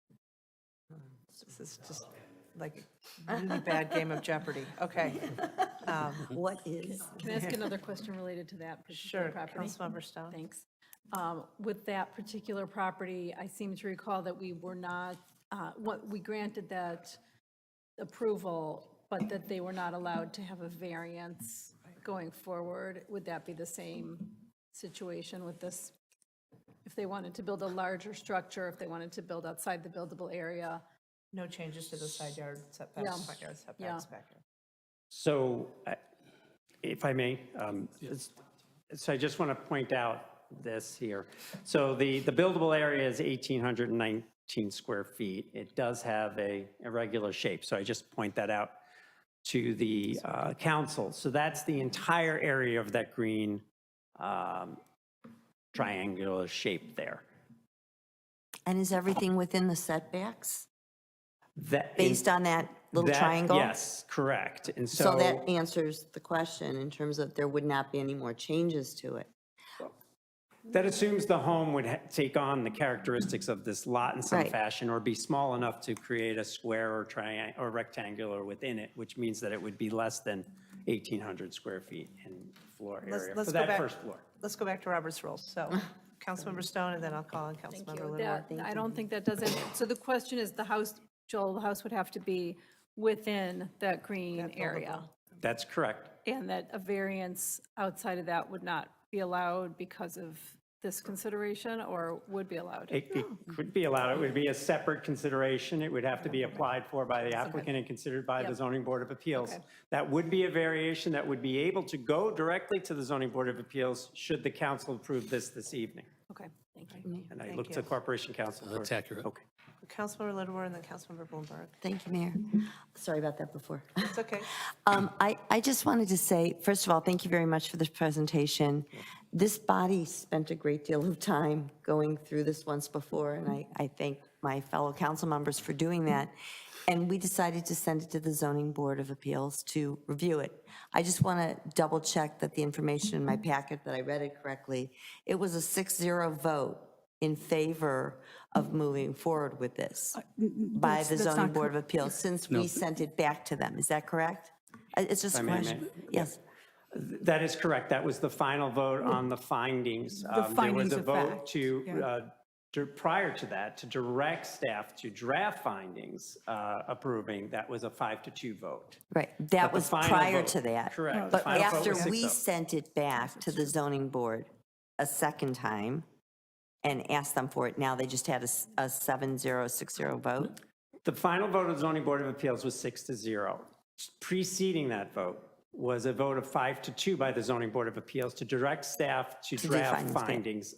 This is just like a really bad game of Jeopardy. Okay. What is? Can I ask another question related to that particular Sure, property? Councilmember Stone. Thanks. With that particular property, I seem to recall that we were not, we granted that approval, but that they were not allowed to have a variance going forward. Would that be the same situation with this? If they wanted to build a larger structure, if they wanted to build outside the buildable area? No changes to the side yard setbacks, front yard setbacks, backyard. So if I may, so I just want to point out this here. So the buildable area is 1,819 square feet. It does have a irregular shape. So I just point that out to the council. So that's the entire area of that green triangular shape there. And is everything within the setbacks That based on that little triangle? Yes, correct. And So that answers the question in terms of there would not be any more changes to it. that assumes the home would take on the characteristics of this lot in some Right. fashion, or be small enough to create a square or triangle or rectangular within it, which means that it would be less than 1,800 square feet in floor area for go that back- first floor. Let's go back to Robert's rules. So Councilmember Stone, and then I'll call on Councilmember Littler. That, I don't think that does it. So the question is the house, Joel, the house would have to be within that green area. That's correct. and that a variance outside of that would not be allowed because of this consideration, or would be allowed? It could be allowed. It would be a separate consideration. It would have to be applied for by the applicant and considered by the Zoning Board of Appeals. Okay. That would be a variation that would be able to go directly to the Zoning Board of Appeals should the council approve this evening. Okay, thank you. And I Thank look you. to Corporation Counsel. That's accurate. Okay. Councilmember Littleworth and then Councilmember Bloomberg. Thank you, Mayor. Sorry about that before. It's okay. I just wanted to say, first of all, thank you very much for this presentation. This body spent a great deal of time going through this once before, and I thank my fellow council members for doing that. And we decided to send it to the Zoning Board of Appeals to review it. I just want to double check that the information in my packet, that I read it correctly. It was a 6-0 vote in favor of moving forward with this by the that's Zoning not Board of Appeals, since we sent it back to them. Is that correct? It's just a If I may, question. Yes. That is correct. That was the final vote on the findings. findings There of was a vote fact, to, prior to that, to direct staff to draft findings approving. That was a 5-2 vote. Right, But that the was final prior vote- to that. Correct. The But final vote after was we 6-0. sent it back to the zoning board a second time and asked them for it, now they just had a 7-0, 6-0 vote? The final vote of the Zoning Board of Appeals was 6-0. Preceding that vote was a vote of 5-2 by the Zoning Board of Appeals to direct staff to do draft findings. findings,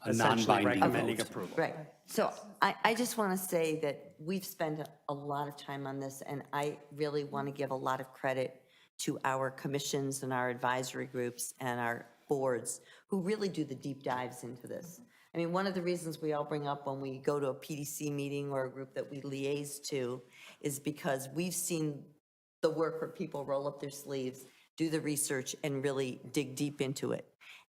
A essentially non-binding recommending vote. approval. Right, so I just want to say that we've spent a lot of time on this, and I really want to give a lot of credit to our commissions and our advisory groups and our boards who really do the deep dives into this. I mean, one of the reasons we all bring up when we go to a PDC meeting or a group that we liaise to is because we've seen the work where people roll up their sleeves, do the research, and really dig deep into it.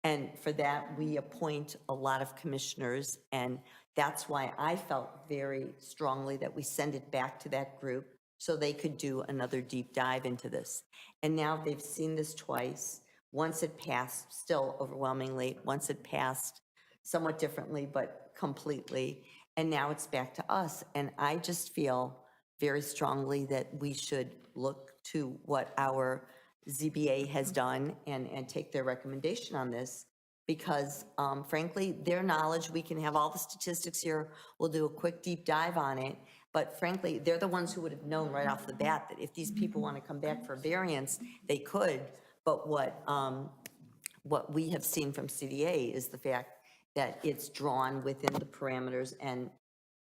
And for that, we appoint a lot of commissioners, and that's why I felt very strongly that we send it back to that group so they could do another deep dive into this. And now they've seen this twice. Once it passed, still overwhelmingly, once it passed somewhat differently, but completely, and now it's back to us. And I just feel very strongly that we should look to what our ZBA has done and take their recommendation on this, because frankly, their knowledge, we can have all the statistics here, we'll do a quick deep dive on it, but frankly, they're the ones who would have known right off the bat that if these people want to come back for variance, they could, but what we have seen from CDA is the fact that it's drawn within the parameters, and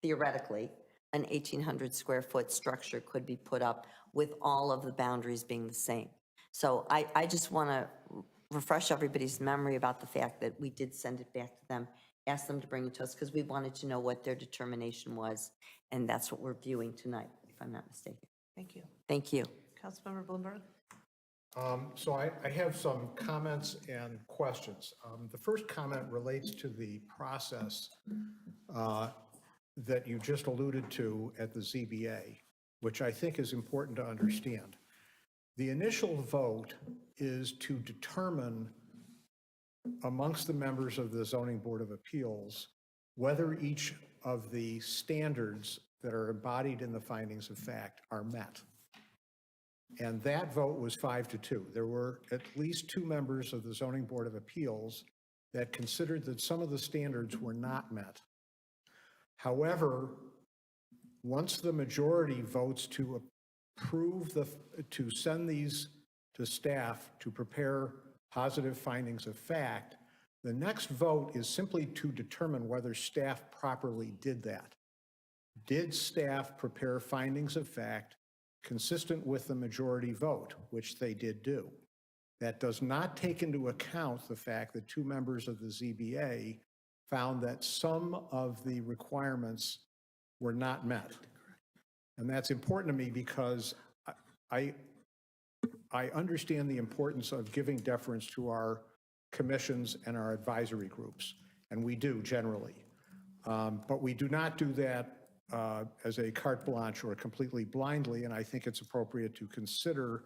theoretically, an 1,800 square foot structure could be put up with all of the boundaries being the same. So I just want to refresh everybody's memory about the fact that we did send it back to them, ask them to bring it to us, because we wanted to know what their determination was, and that's what we're viewing tonight, if I'm not mistaken. Thank you. Thank you. Councilmember Bloomberg? So I have some comments and questions. The first comment relates to the process that you just alluded to at the ZBA, which I think is important to understand. The initial vote is to determine amongst the members of the Zoning Board of Appeals whether each of the standards that are embodied in the findings of fact are met. And that vote was 5-2. There were at least 2 members of the Zoning Board of Appeals that considered that some of the standards were not met. However, once the majority votes to approve to send these to staff to prepare positive findings of fact, the next vote is simply to determine whether staff properly did that. Did staff prepare findings of fact consistent with the majority vote, which they did do? That does not take into account the fact that 2 members of the ZBA found that some of the requirements were not met. And that's important to me because I understand the importance of giving deference to our commissions and our advisory groups, and we do generally. But we do not do that as a carte blanche or completely blindly, and I think it's appropriate to consider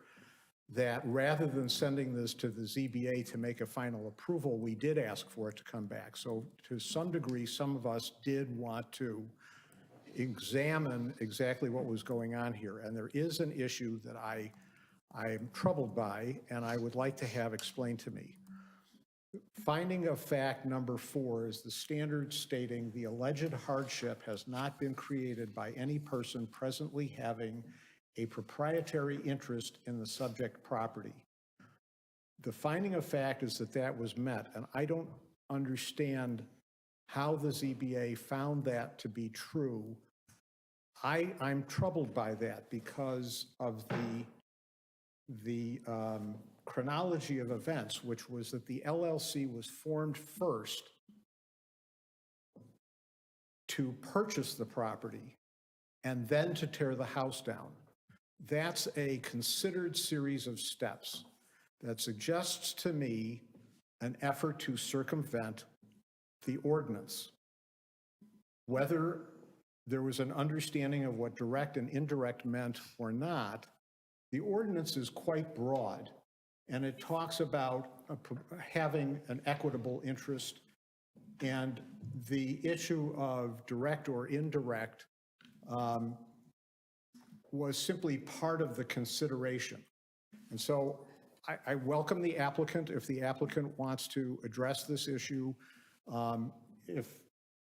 that rather than sending this to the ZBA to make a final approval, we did ask for it to come back. So to some degree, some of us did want to examine exactly what was going on here. And there is an issue that I I'm troubled by, and I would like to have explained to me. Finding of fact number 4 is the standard stating the alleged hardship has not been created by any person presently having a proprietary interest in the subject property. The finding of fact is that that was met, and I don't understand how the ZBA found that to be true. I'm troubled by that because of the chronology of events, which was that the LLC was formed first to purchase the property and then to tear the house down. That's a considered series of steps that suggests to me an effort to circumvent the ordinance. Whether there was an understanding of what direct and indirect meant or not, the ordinance is quite broad, and it talks about having an equitable interest, and the issue of direct or indirect was simply part of the consideration. And so I welcome the applicant if the applicant wants to address this issue. If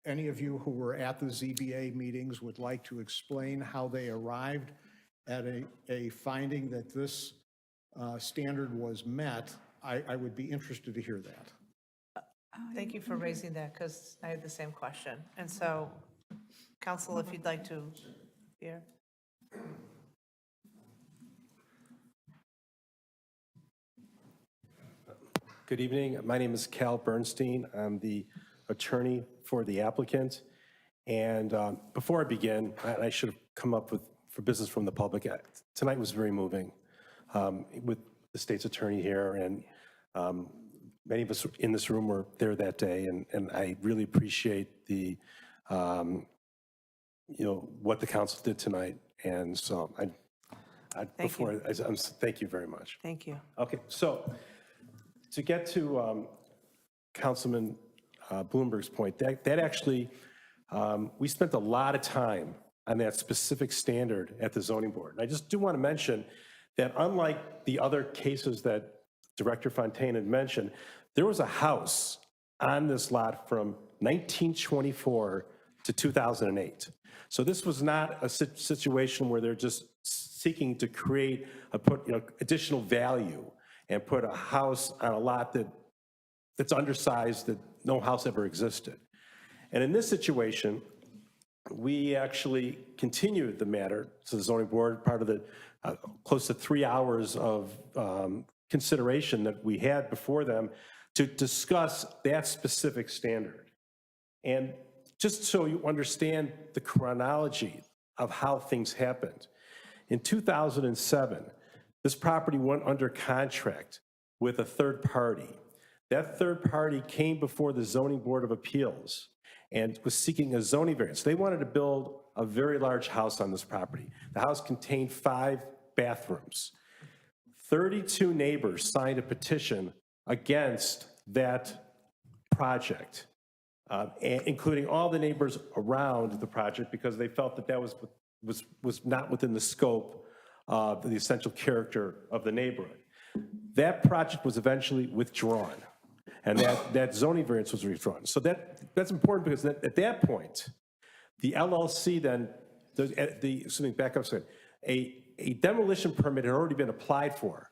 any of you who were at the ZBA meetings would like to explain how they arrived at a finding that this standard was met, I would be interested to hear that. Thank you for raising that, because I had the same question. And so, counsel, if you'd like to hear. Good evening. My name is Cal Bernstein. I'm the attorney for the applicant. And before I begin, I should have come up with, for business from the public, tonight was very moving with the state's attorney here, and many of us in this room were there that day, and I really appreciate the, what the council did tonight. And so thank you very much. Thank you. Okay, so to get to Councilman Bloomberg's point, that actually, we spent a lot of time on that specific standard at the zoning board. And I just do want to mention that unlike the other cases that Director Fontaine had mentioned, there was a house on this lot from 1924 to 2008. So this was not a situation where they're just seeking to create additional value and put a house on a lot that's undersized, that no house ever existed. And in this situation, we actually continued the matter to the zoning board, part of the close to 3 hours of consideration that we had before them to discuss that specific standard. And just so you understand the chronology of how things happened, in 2007, this property went under contract with a third party. That third party came before the Zoning Board of Appeals and was seeking a zoning variance. They wanted to build a very large house on this property. The house contained 5 bathrooms. 32 neighbors signed a petition against that project, including all the neighbors around the project, because they felt that that was not within the scope of the essential character of the neighborhood. That project was eventually withdrawn, and that zoning variance was withdrawn. So that's important, because at that point, the LLC then, back up a second, a demolition permit had already been applied for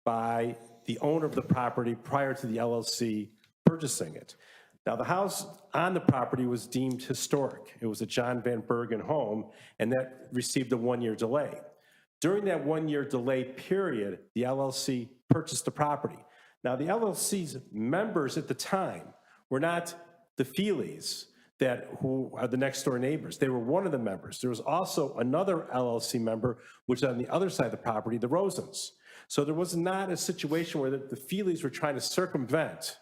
by the owner of the property prior to the LLC purchasing it. Now, the house on the property was deemed historic. It was a John Van Bergen home, and that received a 1-year delay. During that 1-year delay period, the LLC purchased the property. Now, the LLC's members at the time were not the Feelys, who are the next door neighbors. They were one of the members. There was also another LLC member, which is on the other side of the property, the Rosens. So there was not a situation where the Feelys were trying to circumvent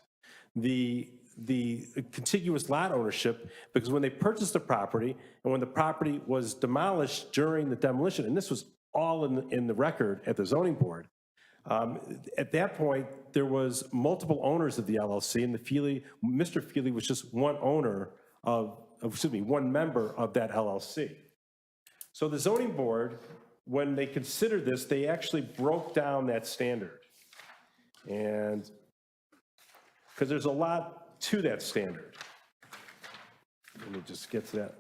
the contiguous lot ownership, because when they purchased the property and when the property was demolished during the demolition, and this was all in the record at the zoning board, at that point, there was multiple owners of the LLC, and Mr. Feely was just one member of that LLC. So the zoning board when they considered this, they actually broke down that standard. And because there's a lot to that standard. Let me just get to that.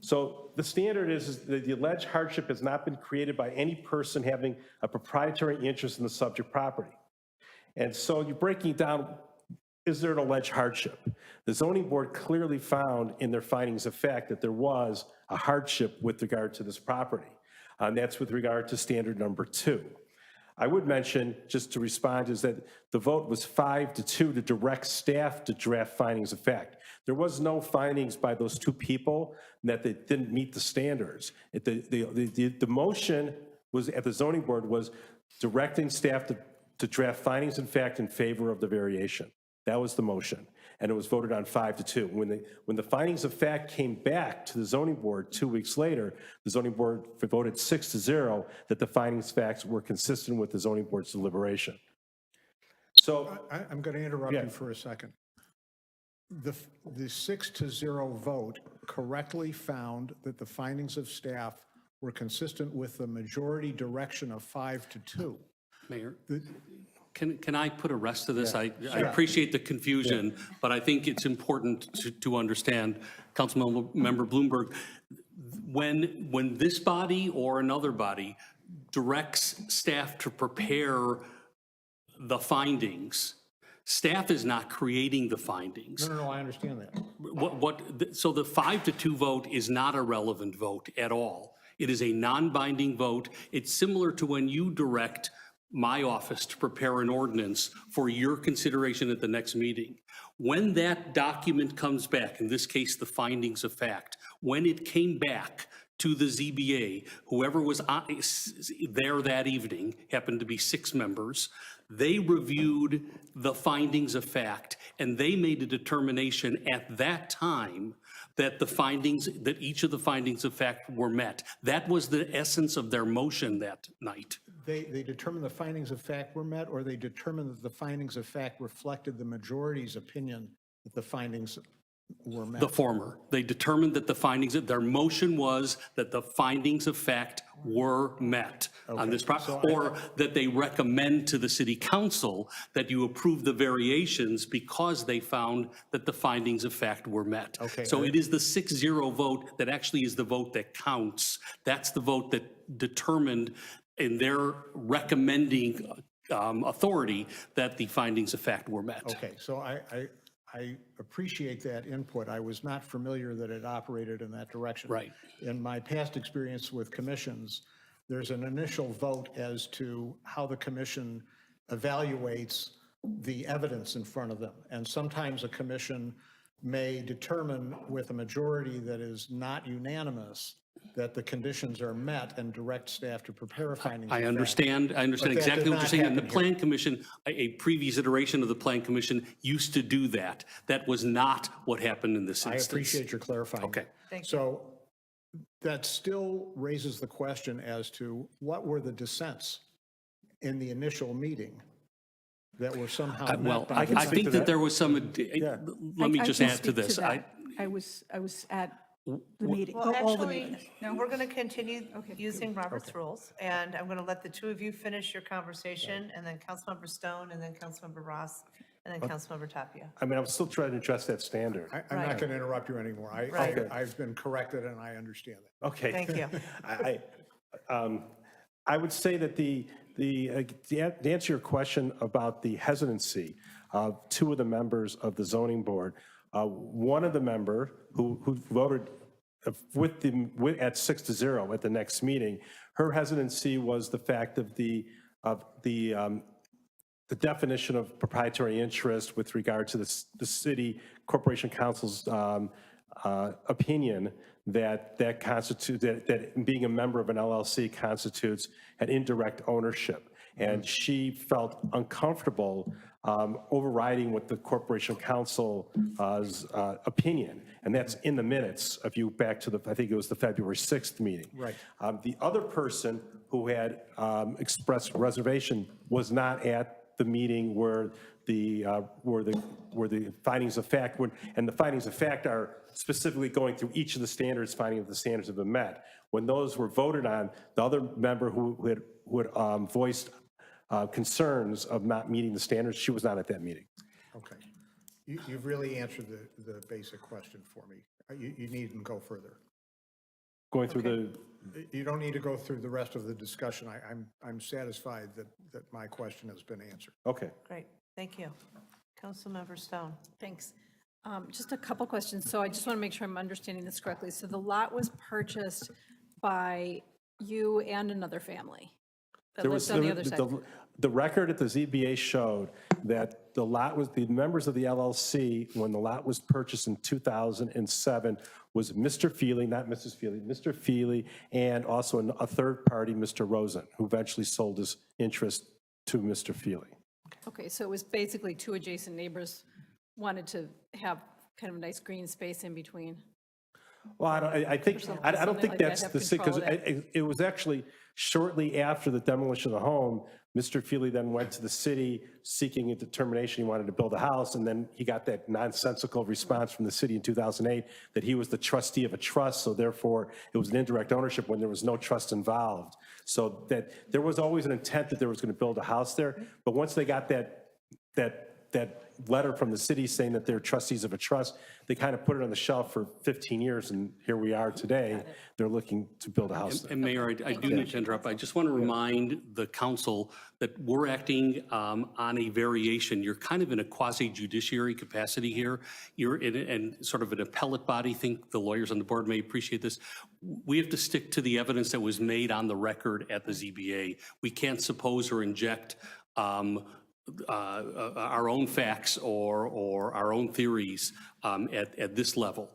So the standard is that the alleged hardship has not been created by any person having a proprietary interest in the subject property. And so you're breaking down, is there an alleged hardship? The zoning board clearly found in their findings of fact that there was a hardship with regard to this property. And that's with regard to standard number 2. I would mention, just to respond, is that the vote was 5-2 to direct staff to draft findings of fact. There was no findings by those 2 people that they didn't meet the standards. The motion was at the zoning board was directing staff to draft findings of fact in favor of the variation. That was the motion, and it was voted on 5-2. When the findings of fact came back to the zoning board 2 weeks later, the zoning board voted 6-0 that the findings of facts were consistent with the zoning board's deliberation. So I'm going to interrupt you for a second. The 6-0 vote correctly found that the findings of staff were consistent with the majority direction of 5-2. Mayor, can I put a rest to this? I appreciate the confusion, but I think it's important to understand, Councilmember Bloomberg, when this body or another body directs staff to prepare the findings, staff is not creating the findings. No, I understand that. So the 5-2 vote is not a relevant vote at all. It is a non-binding vote. It's similar to when you direct my office to prepare an ordinance for your consideration at the next meeting. When that document comes back, in this case, the findings of fact, when it came back to the ZBA, whoever was there that evening, happened to be 6 members, they reviewed the findings of fact, and they made a determination at that time that each of the findings of fact were met. That was the essence of their motion that night. They determined the findings of fact were met, or they determined that the findings of fact reflected the majority's opinion that the findings were met? The former. They determined that their motion was that the findings of fact were met on this project, or that they recommend to the city council that you approve the variations because they found that the findings of fact were met. So it is the 6-0 vote that actually is the vote that counts. That's the vote that determined in their recommending authority that the findings of fact were met. Okay, so I appreciate that input. I was not familiar that it operated in that direction. Right. In my past experience with commissions, there's an initial vote as to how the commission evaluates the evidence in front of them. And sometimes a commission may determine with a majority that is not unanimous that the conditions are met and direct staff to prepare a findings. I understand exactly what you're saying. And the Plan Commission, a previous iteration of the Plan Commission used to do that. That was not what happened in this instance. I appreciate your clarifying. Okay. Thank you. So that still raises the question as to what were the dissents in the initial meeting that were somehow Well, met by I think that there was some, let me just add to this. I was at the meeting, Well, all the actually, meetings. we're going to continue using Robert's rules, and I'm going to let the 2 of you finish your conversation, and then Councilmember Stone, and then Councilmember Ross, and then Councilmember Tapia. I mean, I'm still trying to address that standard. I'm not going to interrupt you anymore. I've been corrected and I understand that. Okay. Thank you. I would say that to answer your question about the hesitancy of 2 of the members of the zoning board, one of the member who voted at 6-0 at the next meeting, her hesitancy was the fact of the definition of proprietary interest with regard to the city corporation council's opinion that being a member of an LLC constitutes an indirect ownership. And she felt uncomfortable overriding what the corporation council's opinion. And that's in the minutes of you back to I think it was the February 6th meeting. Right. The other person who had expressed reservation was not at the meeting where the findings of fact would, and the findings of fact are specifically going through each of the standards, finding that the standards have been met. When those were voted on, the other member who had voiced concerns of not meeting the standards, she was not at that meeting. Okay. You've really answered the basic question for me. You needn't go further. Going through the. You don't need to go through the rest of the discussion. I'm satisfied that my question has been answered. Okay. Great, thank you. Councilmember Stone. Thanks. Just a couple questions. So I just want to make sure I'm understanding this correctly. So the lot was purchased by you and another family that lives on the other side? The record at the ZBA showed that the lot was, the members of the LLC, when the lot was purchased in 2007, was Mr. Feely, not Mrs. Feely, Mr. Feely, and also a third party, Mr. Rosen, who eventually sold his interest to Mr. Feely. Okay, so it was basically two adjacent neighbors wanted to have kind of a nice green space in between. Well, I don't think that's the, because it was actually shortly after the demolition of the home, Mr. Feely then went to the city seeking a determination he wanted to build a house, and then he got that nonsensical response from the city in 2008 that he was the trustee of a trust, so therefore it was an indirect ownership when there was no trust involved. So that there was always an intent that there was going to build a house there, but once they got that letter from the city saying that they're trustees of a trust, they kind of put it on the shelf for 15 years, and here we are today. They're looking to build a house. And Mayor, I do need to interrupt. I just want to remind the council that we're acting on a variation. You're kind of in a quasi-judiciary capacity here. You're in sort of an appellate body. I think the lawyers on the board may appreciate this. We have to stick to the evidence that was made on the record at the ZBA. We can't suppose or inject our own facts or our own theories at this level.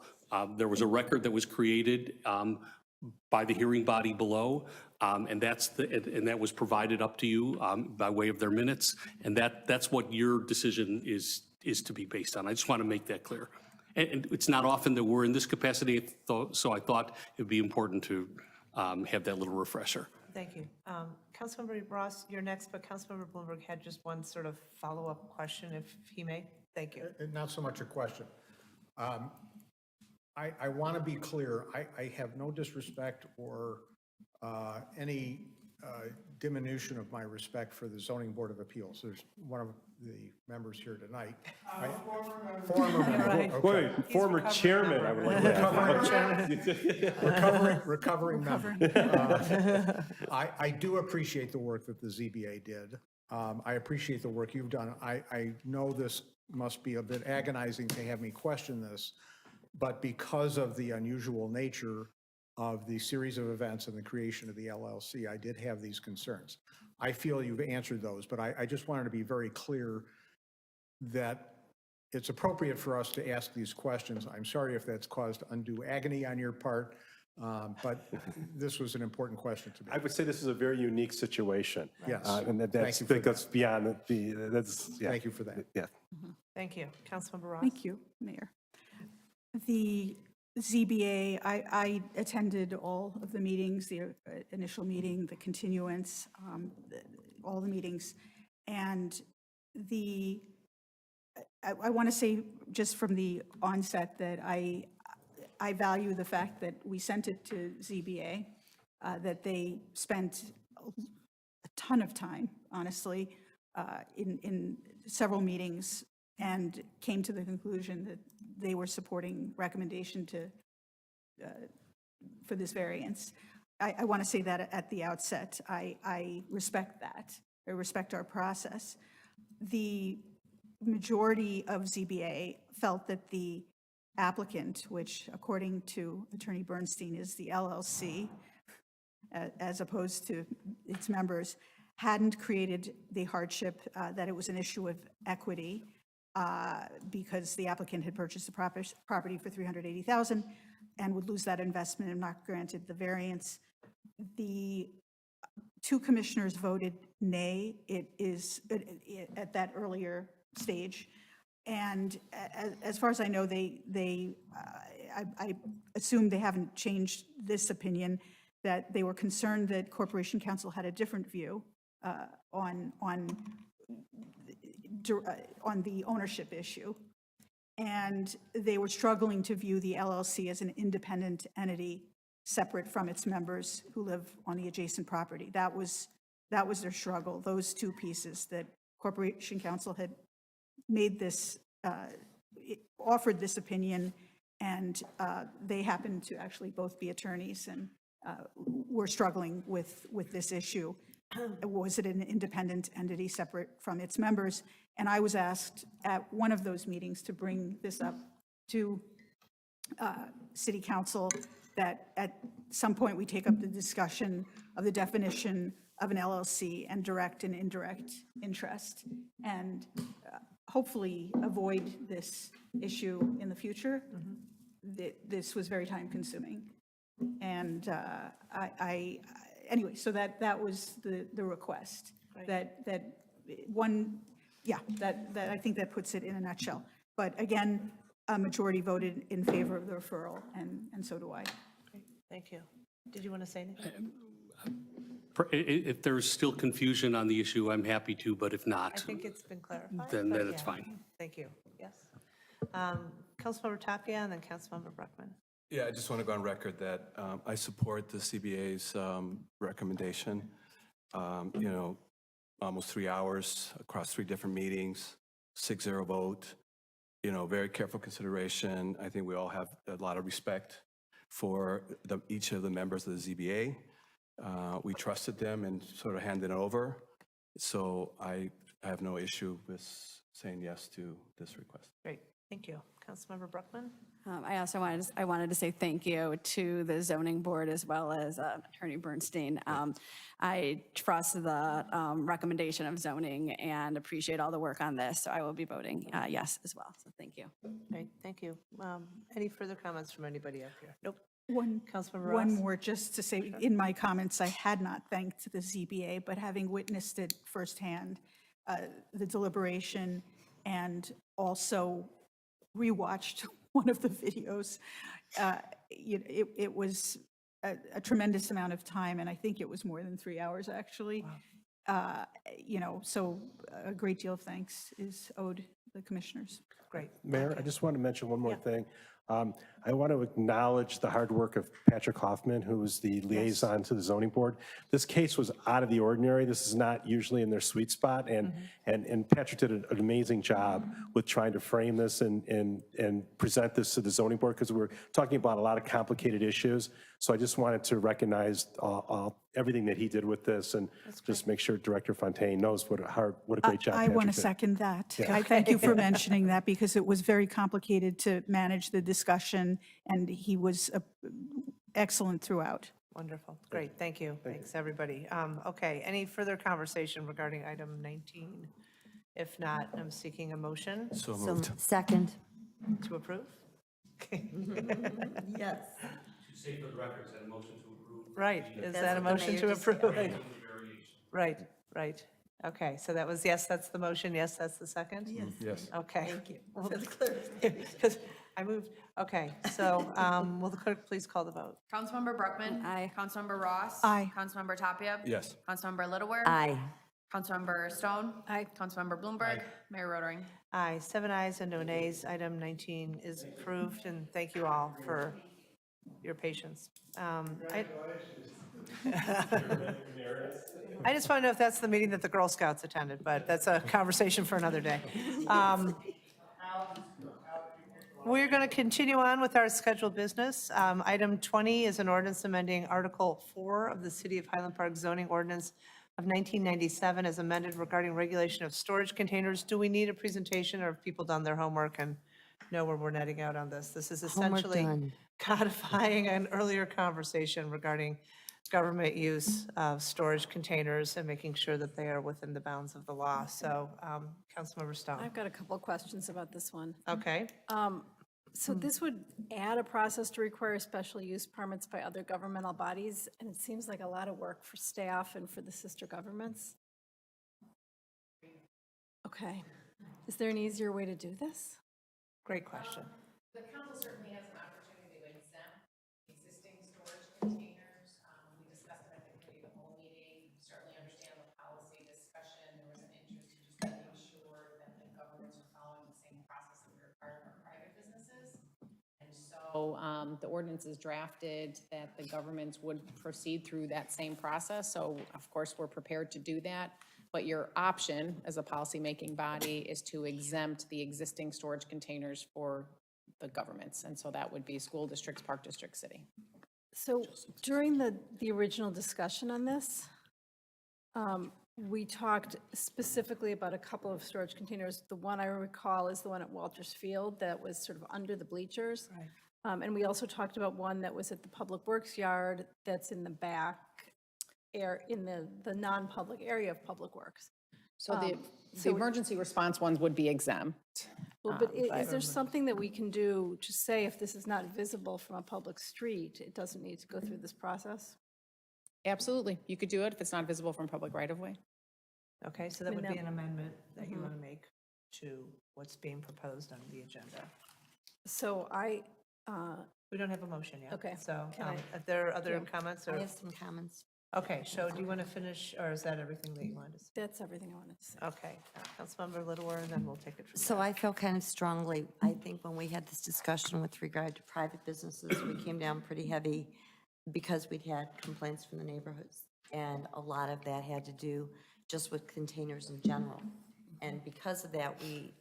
There was a record that was created by the hearing body below, and that was provided up to you by way of their minutes, and that's what your decision is to be based on. I just want to make that clear. And it's not often that we're in this capacity, so I thought it'd be important to have that little refresher. Thank you. Councilmember Ross, you're next, but Councilmember Bloomberg had just one sort of follow-up question, if he may. Thank you. Not so much a question. I want to be clear. I have no disrespect or any diminution of my respect for the Zoning Board of Appeals. There's one of the members here tonight. Former member. Right. Okay. Wait, former chairman, I would like to add. Recovering member. I do appreciate the work that the ZBA did. I appreciate the work you've done. I know this must be a bit agonizing to have me question this, but because of the unusual nature of the series of events and the creation of the LLC, I did have these concerns. I feel you've answered those, but I just wanted to be very clear that it's appropriate for us to ask these questions. I'm sorry if that's caused undue agony on your part, but this was an important question to me. I would say this is a very unique situation. Yes. And Thank you for that's beyond that's, yeah. Thank you for that. Yeah. Thank you. Councilmember Ross. Thank you, Mayor. The ZBA, I attended all of the meetings, the initial meeting, the continuance, all the meetings. And I want to say just from the onset that I value the fact that we sent it to ZBA, that they spent a ton of time, honestly, in several meetings, and came to the conclusion that they were supporting recommendation for this variance. I want to say that at the outset. I respect that. I respect our process. The majority of ZBA felt that the applicant, which according to Attorney Bernstein is the LLC, as opposed to its members, hadn't created the hardship, that it was an issue of equity, because the applicant had purchased the property for $380,000 and would lose that investment if not granted the variance. The two commissioners voted nay. It is at that earlier stage. And as far as I know, I assume they haven't changed this opinion, that they were concerned that Corporation Counsel had a different view on on the ownership issue. And they were struggling to view the LLC as an independent entity separate from its members who live on the adjacent property. That was their struggle, those two pieces, that Corporation Counsel had made this, offered this opinion, and they happened to actually both be attorneys and were struggling with this issue. Was it an independent entity separate from its members? And I was asked at one of those meetings to bring this up to City Council, that at some point we take up the discussion of the definition of an LLC and direct and indirect interest, and hopefully avoid this issue in the future. This was very time consuming. And anyway, so that was the request. That I think that puts it in a nutshell. But again, a majority voted in favor of the referral, and so do I. Great, thank you. Did you want to say anything? If there's still confusion on the issue, I'm happy to, but if I not, think it's been clarified. then but it's yeah. fine. Thank you, yes. Councilmember Tapia and then Councilmember Bruckman. Yeah, I just want to go on record that I support the CBA's recommendation. Almost 3 hours across 3 different meetings, 6-0 vote, very careful consideration. I think we all have a lot of respect for each of the members of the ZBA. We trusted them and sort of handed it over. So I have no issue with saying yes to this request. Great, thank you. Councilmember Bruckman? I also wanted to say thank you to the zoning board as well as Attorney Bernstein. I trust the recommendation of zoning and appreciate all the work on this, so I will be voting yes as well. So thank you. Great, thank you. Any further comments from anybody up here? Nope. Councilmember One Ross? more, just to say, in my comments, I had not thanked the ZBA, but having witnessed it firsthand, the deliberation, and also rewatched one of the videos, it was a tremendous amount of time, and I think it was more than 3 hours, actually. Wow. So a great deal of thanks is owed the commissioners. Great. Mayor, I just want to mention one more thing. I want to acknowledge the hard work of Patrick Hoffman, who was the liaison to the zoning board. This case was out of the ordinary. This is not usually in their sweet spot, and Patrick did an amazing job with trying to frame this and present this to the zoning board, because we're talking about a lot of complicated issues. So I just wanted to recognize everything that he did with this, and just make sure Director Fontaine knows what a great job I Patrick want to did. second that. Yeah. I thank you for mentioning that, because it was very complicated to manage the discussion, and he was excellent throughout. Wonderful, great, thank you. Thanks, everybody. Okay, any further conversation regarding item 19? If not, I'm seeking a motion So moved. Second. to approve. Yes. To say for the record, is that a motion to approve? Right, is That's that a what the motion mayor to just said. approve? Right, right. Okay, so that was, yes, that's the motion, yes, that's the second? Yes. Okay. Thank you for the clarification. Because I moved, okay, so will the clerk please call the vote? Councilmember Bruckman. Aye. Councilmember Ross. Aye. Councilmember Tapia. Yes. Councilmember Littlewer. Aye. Councilmember Stone. Aye. Councilmember Bloomberg. Mayor Rotering. Aye, 7 ayes and no nays. Item 19 is approved, and thank you all for your patience. I just want to know if that's the meeting that the Girl Scouts attended, but that's a conversation for another day. We're going to continue on with our scheduled business. Item 20 is an ordinance amending Article 4 of the City of Highland Park zoning ordinance of 1997 as amended regarding regulation of storage containers. Do we need a presentation, or have people done their homework and know where we're netting out on this? This is essentially done. codifying an earlier conversation regarding government use of storage containers and making sure that they are within the bounds of the law. So, Councilmember Stone. I've got a couple of questions about this one. Okay. So this would add a process to require special use permits by other governmental bodies, and it seems like a lot of work for staff and for the sister governments. Okay. Is there an easier way to do this? Great question. The council certainly has an opportunity to exempt existing storage containers. We discussed it at the committee of the whole meeting. Certainly understand the policy discussion. There was an interest in just The ordinance is drafted that the governments would proceed through that same process. So of course, we're prepared to do that. But your option as a policymaking body is to exempt the existing storage containers for the governments. And so that would be school districts, park district, city. So during the original discussion on this, we talked specifically about a couple of storage containers. The one I recall is the one at Walters Field that was sort of under the bleachers. Right. And we also talked about one that was at the Public Works yard that's in the back, in the non-public area of Public Works. So the emergency response ones would be exempt. Well, but is there something that we can do to say if this is not visible from a public street, it doesn't need to go through this process? Absolutely. You could do it if it's not visible from public right-of-way. Okay, so that would be an amendment that you want to make to what's being proposed on the agenda. So we don't have a motion yet. Okay. So if there are other comments? I have some comments. Okay, so do you want to finish, or is that everything that you wanted to say? That's everything I wanted to say. Okay, Councilmember Littlewer, and then we'll take it from So I feel kind of strongly, I think when we had this discussion with regard to private businesses, we came down pretty heavy because we'd had complaints from the neighborhoods. And a lot of that had to do just with containers in general. And because of that, we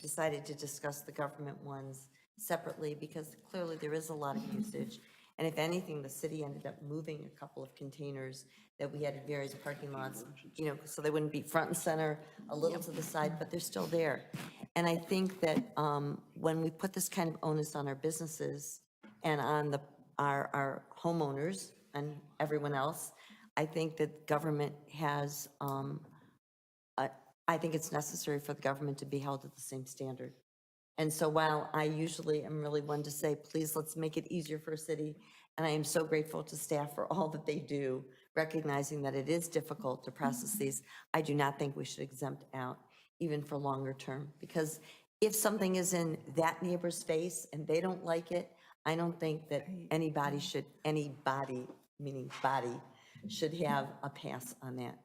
decided to discuss the government ones separately because clearly there is a lot of usage. And if anything, the city ended up moving a couple of containers that we had in various parking lots, so they wouldn't be front and center, a little to the side, but they're still there. And I think that when we put this kind of onus on our businesses and on our homeowners and everyone else, I think that government has, I think it's necessary for the government to be held at the same standard. And so while I usually am really one to say, please, let's make it easier for a city, and I am so grateful to staff for all that they do, recognizing that it is difficult to process these, I do not think we should exempt out, even for longer term. Because if something is in that neighbor's face and they don't like it, I don't think that anybody, meaning body, should have a pass on that.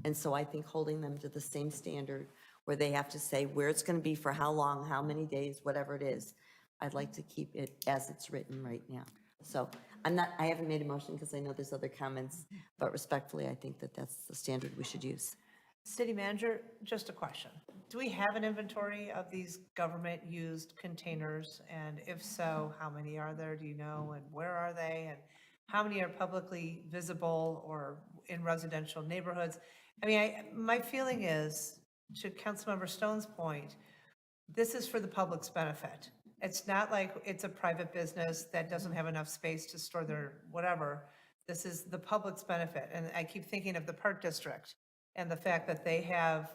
And so I think holding them to the same standard where they have to say where it's going to be for how long, how many days, whatever it is. I'd like to keep it as it's written right now. So I haven't made a motion because I know there's other comments, but respectfully, I think that that's the standard we should use. City Manager, just a question. Do we have an inventory of these government-used containers? And if so, how many are there, do you know? And where are they? And how many are publicly visible or in residential neighborhoods? I mean, my feeling is, to Councilmember Stone's point, this is for the public's benefit. It's not like it's a private business that doesn't have enough space to store their whatever. This is the public's benefit. And I keep thinking of the Park District and the fact that they have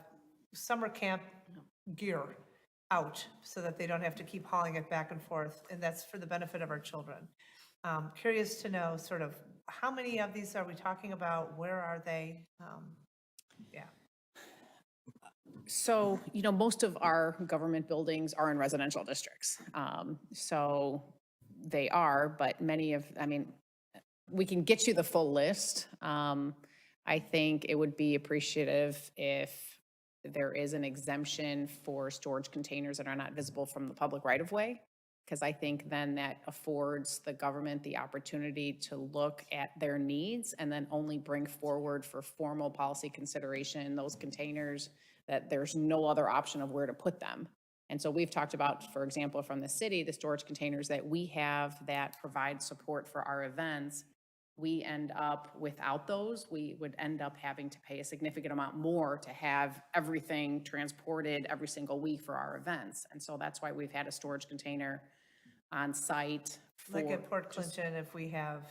summer camp gear out so that they don't have to keep hauling it back and forth. And that's for the benefit of our children. Curious to know sort of how many of these are we talking about? Where are they? Yeah. So, most of our government buildings are in residential districts. So they are, but we can get you the full list. I think it would be appreciative if there is an exemption for storage containers that are not visible from the public right-of-way, because I think then that affords the government the opportunity to look at their needs and then only bring forward for formal policy consideration those containers that there's no other option of where to put them. And so we've talked about, for example, from the city, the storage containers that we have that provide support for our events. We end up without those. We would end up having to pay a significant amount more to have everything transported every single week for our events. And so that's why we've had a storage container on site. Like at Port Clinton, if we have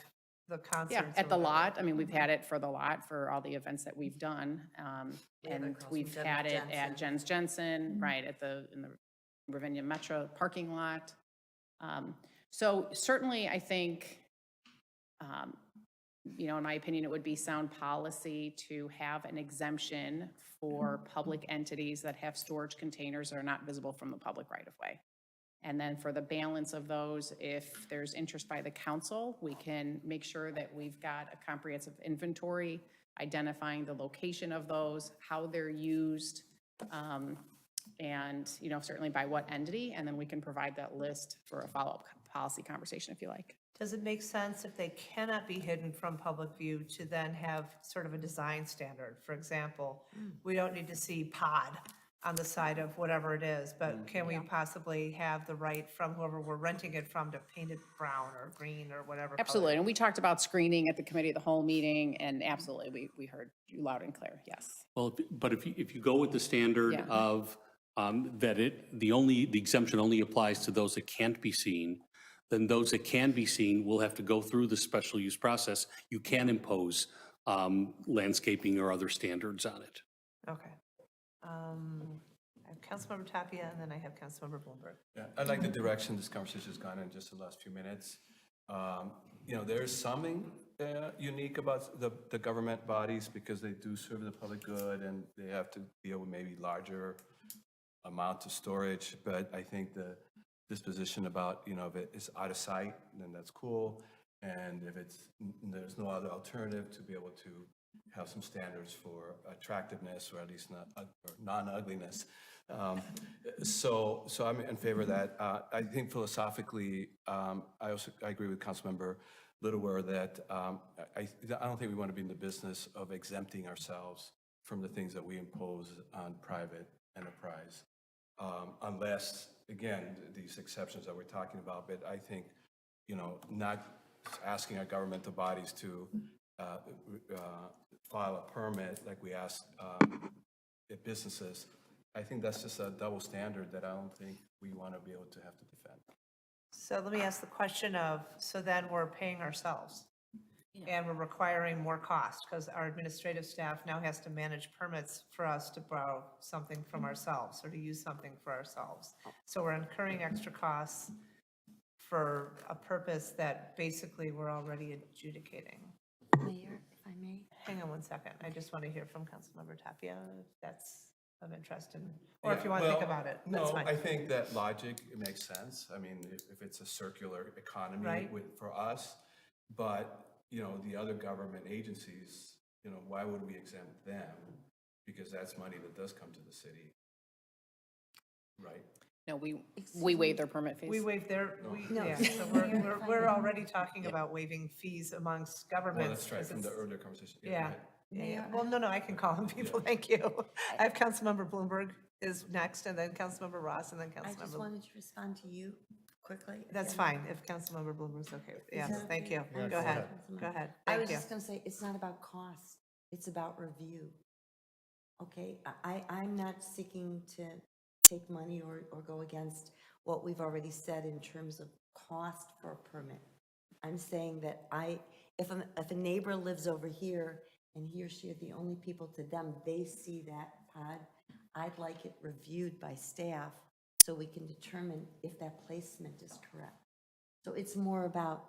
the concerts. Yeah, at the lot. I mean, we've had it for the lot for all the events that we've done. And we've had it at Jens Jensen, right, in the Ravinia Metro parking lot. So certainly I think, in my opinion, it would be sound policy to have an exemption for public entities that have storage containers that are not visible from the public right-of-way. And then for the balance of those, if there's interest by the council, we can make sure that we've got a comprehensive inventory, identifying the location of those, how they're used, and certainly by what entity, and then we can provide that list for a follow-up policy conversation if you like. Does it make sense if they cannot be hidden from public view to then have sort of a design standard? For example, we don't need to see pod on the side of whatever it is, but can we possibly have the right from whoever we're renting it from to paint it brown or green or whatever color? Absolutely, and we talked about screening at the committee of the whole meeting, and absolutely, we heard you loud and clear, yes. Well, but if you go with the standard Yeah. of that the exemption only applies to those that can't be seen, then those that can be seen will have to go through the special use process. You can impose landscaping or other standards on it. Okay. I have Councilmember Tapia, and then I have Councilmember Bloomberg. Yeah, I like the direction this conversation has gone in just the last few minutes. You know, there's something unique about the government bodies because they do serve the public good and they have to deal with maybe larger amount of storage. But I think the disposition about, you know, if it is out of sight, then that's cool. And if there's no other alternative, to be able to have some standards for attractiveness or at least non-ugliness. So I'm in favor of that. I think philosophically, I agree with Councilmember Littlewer that I don't think we want to be in the business of exempting ourselves from the things that we impose on private enterprise, unless, again, these exceptions that we're talking about. But I think, you know, not asking our governmental bodies to file a permit like we ask at businesses, I think that's just a double standard that I don't think we want to be able to have to defend. So let me ask the question of, so then we're paying ourselves and we're requiring more cost because our administrative staff now has to manage permits for us to borrow something from ourselves or to use something for ourselves. So we're incurring extra costs for a purpose that basically we're already adjudicating. Mayor, if I may. Hang on one second. I just want to hear from Councilmember Tapia if that's of interest in, or if you want to think about it, that's No, fine. I think that logic, it makes sense. I mean, if it's a circular economy Right. for us, but, you know, the other government agencies, you know, why would we exempt them? Because that's money that does come to the city, right? No, we waive their permit fees. We waive their, No. yeah, so we're already talking about waiving fees amongst governments. Well, that's right, 'cause from the it's- earlier conversation. go Yeah, ahead. yeah. Well, no, I can call on people, thank you. I have Councilmember Bloomberg is next, and then Councilmember Ross, and then I just Councilmember. wanted to respond to you quickly. That's fine, if Councilmember Bloomberg's okay. Yes, that thank okay? you. I'm Go ahead, sorry. go ahead. I Thank was you. just going to say, it's not about cost, it's about review. Okay, I'm not seeking to take money or go against what we've already said in terms of cost for a permit. I'm saying that if a neighbor lives over here and he or she are the only people to them, they see that pod, I'd like it reviewed by staff so we can determine if that placement is correct. So it's more about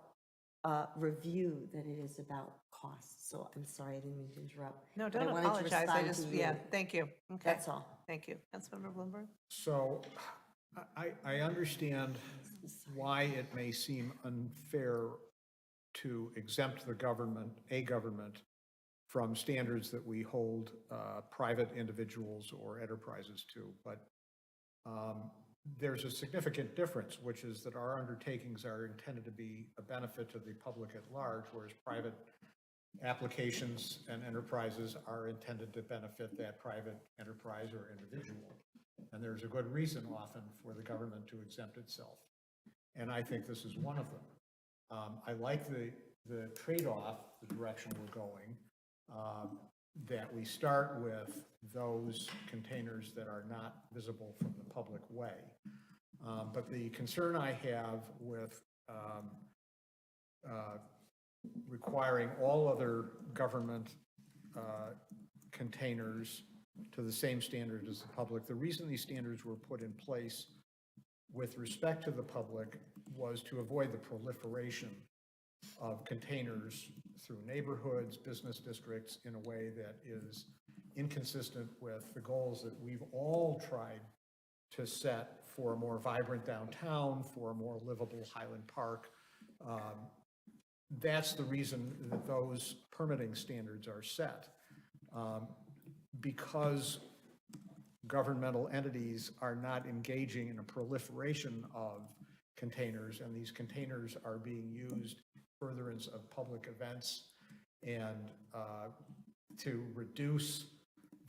review than it is about cost. So I'm sorry, I didn't mean to interrupt. No, but I don't wanted to apologize, I respond just, to yeah, you. thank you. Okay. That's all. Thank you. Councilmember Bloomberg? So I understand why it may seem unfair to exempt the government, a government, from standards that we hold private individuals or enterprises to. But there's a significant difference, which is that our undertakings are intended to be a benefit to the public at large, whereas private applications and enterprises are intended to benefit that private enterprise or individual. And there's a good reason often for the government to exempt itself. And I think this is one of them. I like the trade-off, the direction we're going, that we start with those containers that are not visible from the public way. But the concern I have with requiring all other government containers to the same standard as the public, the reason these standards were put in place with respect to the public was to avoid the proliferation of containers through neighborhoods, business districts in a way that is inconsistent with the goals that we've all tried to set for a more vibrant downtown, for a more livable Highland Park. That's the reason that those permitting standards are set. Because governmental entities are not engaging in a proliferation of containers, and these containers are being used furtherance of public events and to reduce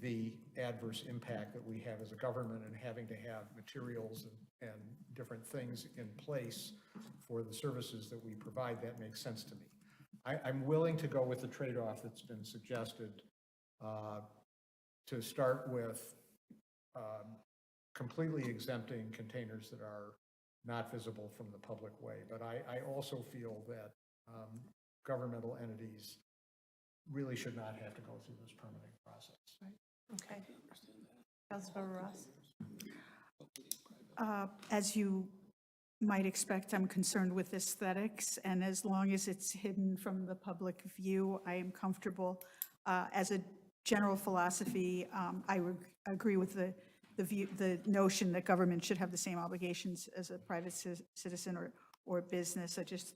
the adverse impact that we have as a government and having to have materials and different things in place for the services that we provide, that makes sense to me. I'm willing to go with the trade-off that's been suggested to start with completely exempting containers that are not visible from the public way. But I also feel that governmental entities really should not have to go through this permitting process. Okay. Councilmember Ross? As you might expect, I'm concerned with aesthetics, and as long as it's hidden from the public view, I am comfortable. As a general philosophy, I would agree with the notion that government should have the same obligations as a private citizen or business. That's just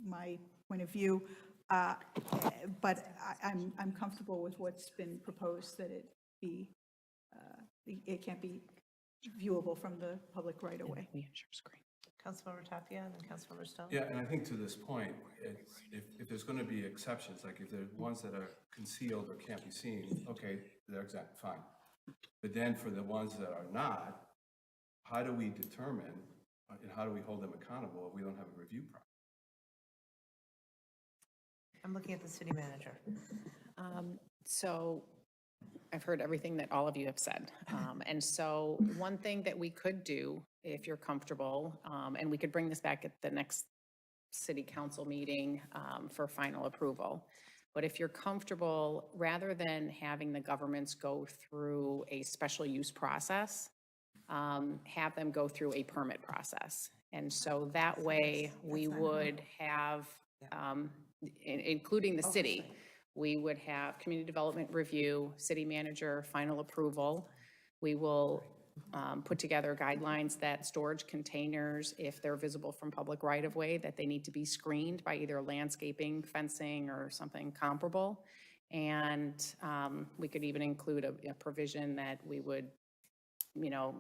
my point of view. But I'm comfortable with what's been proposed, that it can't be viewable from the public right away. Councilmember Tapia and then Councilmember Stone? Yeah, and I think to this point, if there's going to be exceptions, like if there are ones that are concealed or can't be seen, okay, they're exempt, fine. But then for the ones that are not, how do we determine and how do we hold them accountable if we don't have a review process? I'm looking at the city manager. So I've heard everything that all of you have said. And so one thing that we could do, if you're comfortable, and we could bring this back at the next city council meeting for final approval. But if you're comfortable, rather than having the governments go through a special use process, have them go through a permit process. And so that way we would have, including the city, we would have community development review, city manager, final approval. We will put together guidelines that storage containers, if they're visible from public right-of-way, that they need to be screened by either landscaping, fencing, or something comparable. And we could even include a provision that we would,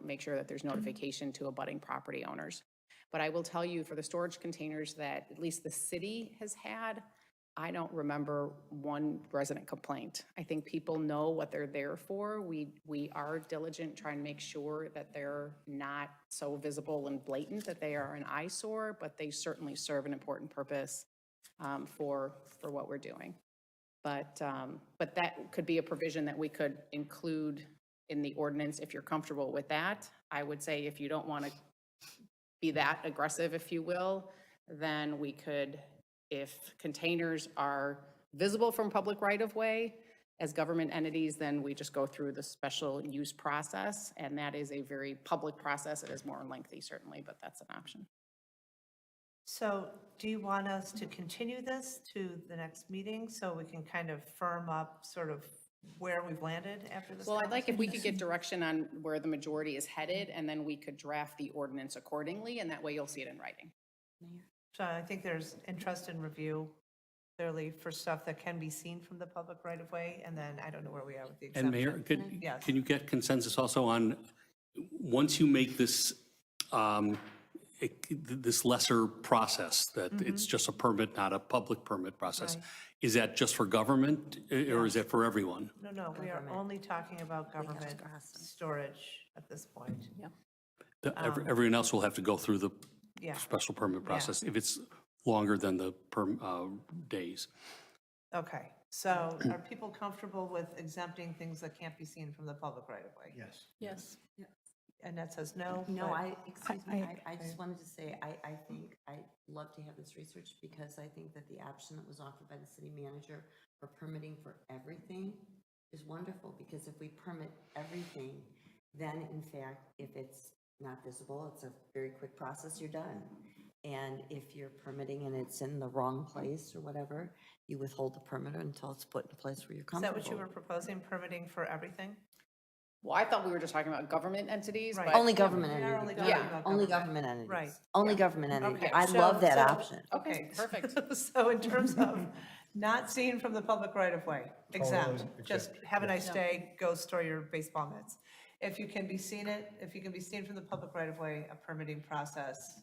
make sure that there's notification to abutting property owners. But I will tell you, for the storage containers that at least the city has had, I don't remember one resident complaint. I think people know what they're there for. We are diligent trying to make sure that they're not so visible and blatant that they are an eyesore, but they certainly serve an important purpose for what we're doing. But that could be a provision that we could include in the ordinance if you're comfortable with that. I would say if you don't want to be that aggressive, if you will, then we could, if containers are visible from public right-of-way as government entities, then we just go through the special use process, and that is a very public process. It is more lengthy, certainly, but that's an option. So do you want us to continue this to the next meeting so we can kind of firm up sort of where we've landed after this? Well, I'd like if we could get direction on where the majority is headed, and then we could draft the ordinance accordingly, and that way you'll see it in writing. So I think there's interest in review, clearly, for stuff that can be seen from the public right-of-way, and then I don't know where we are with the And exception. Mayor, Yes. can you get consensus also on, once you make this, this lesser process, that it's just a permit, not a public permit process, Right. is that just for government, or is that for everyone? No, we are only talking about government storage at this point. Yeah. Everyone else will have to go through the Yeah. special permit process if it's longer than the days. Okay, so are people comfortable with exempting things that can't be seen from the public right-of-way? Yes. Yes. Annette says no. No, but- excuse me, I just wanted to say, I think I'd love to have this research, because I think that the option that was offered by the city manager for permitting for everything is wonderful, because if we permit everything, then in fact, if it's not visible, it's a very quick process, you're done. And if you're permitting and it's in the wrong place or whatever, you withhold the permit until it's put in a place where you're Is that comfortable. what you were proposing, permitting for everything? Well, I thought we were just talking about government entities, Right. but. Only government We are only entities. talking about Only government. government entities. Right. Only government entities. Okay, I so- love that so- option. Okay, Perfect. So in terms of not seen from the public right-of-way, exempt, Totally just exempt, have a nice yeah. day, go store your baseball mitts. If you can be seen from the public right-of-way, a permitting process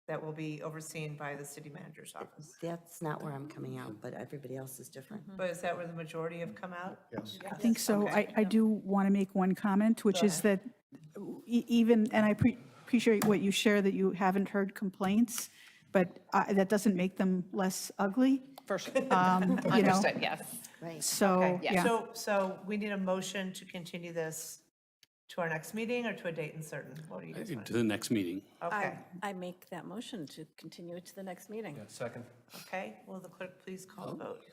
that will be overseen by the city manager's office. That's not where I'm coming out, but everybody else is different. But is that where the majority have come out? Yes. I think so. I do want to make one comment, which is that even, and I appreciate what you share, that you haven't heard complaints, but that doesn't make them less ugly. For sure. You know, Understood, yes. Right. so, yeah. So we need a motion to continue this to our next meeting or to a date and certain? What do you guys want? To the next meeting. Okay, I make that motion to continue it to the next meeting. Yeah, second. okay. Will the clerk please call the vote?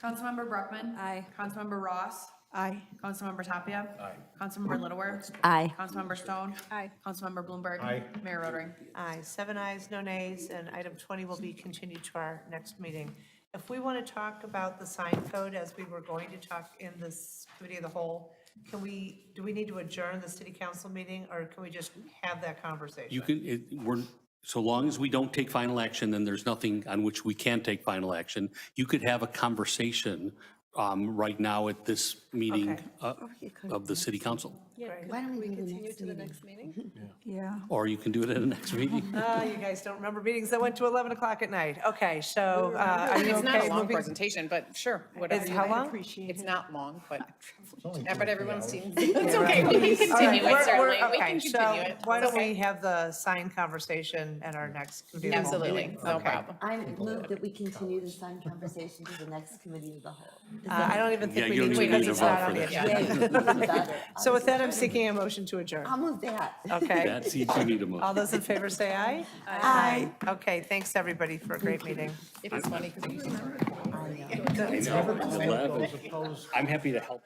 Councilmember Brockman. Aye. Councilmember Ross. Aye. Councilmember Tapia. Aye. Councilmember Littlewer. Aye. Councilmember Stone. Aye. Councilmember Bloomberg. Aye. Mayor Rotary. Aye, 7 ayes, no nays, and item 20 will be continued to our next meeting. If we want to talk about the sign code as we were going to talk in this committee of the whole, do we need to adjourn the city council meeting, or can we just have that conversation? You can, so long as we don't take final action, then there's nothing on which we can take final action. You could have a conversation right now at this meeting of the city council. Why don't we do the Continue next to the meeting? next meeting? Yeah. Or you can do it at the next meeting. You guys don't remember meetings that went to 11 o'clock at night. Okay, so are you It's not okay a long moving? presentation, but sure, whatever. It's you how like. long? It's not long, but everyone's seen. It's It's okay, we can continue it, certainly. We Okay, can so continue it. why It's don't we okay. have the sign conversation at our next committee of the whole Absolutely, meeting? no Okay. problem. I move that we continue the sign conversation to the next committee of the whole. I don't even think Yeah, we you need don't to, even because need it's to vote not for on the that. agenda. Even better. So with that, I'm seeking a motion to adjourn. I'll move that. Okay. That's, you do need a motion. All those in favor say aye. Aye. Okay, thanks, everybody, for a great meeting. It is funny because we usually. I know. 11. I'm happy to help.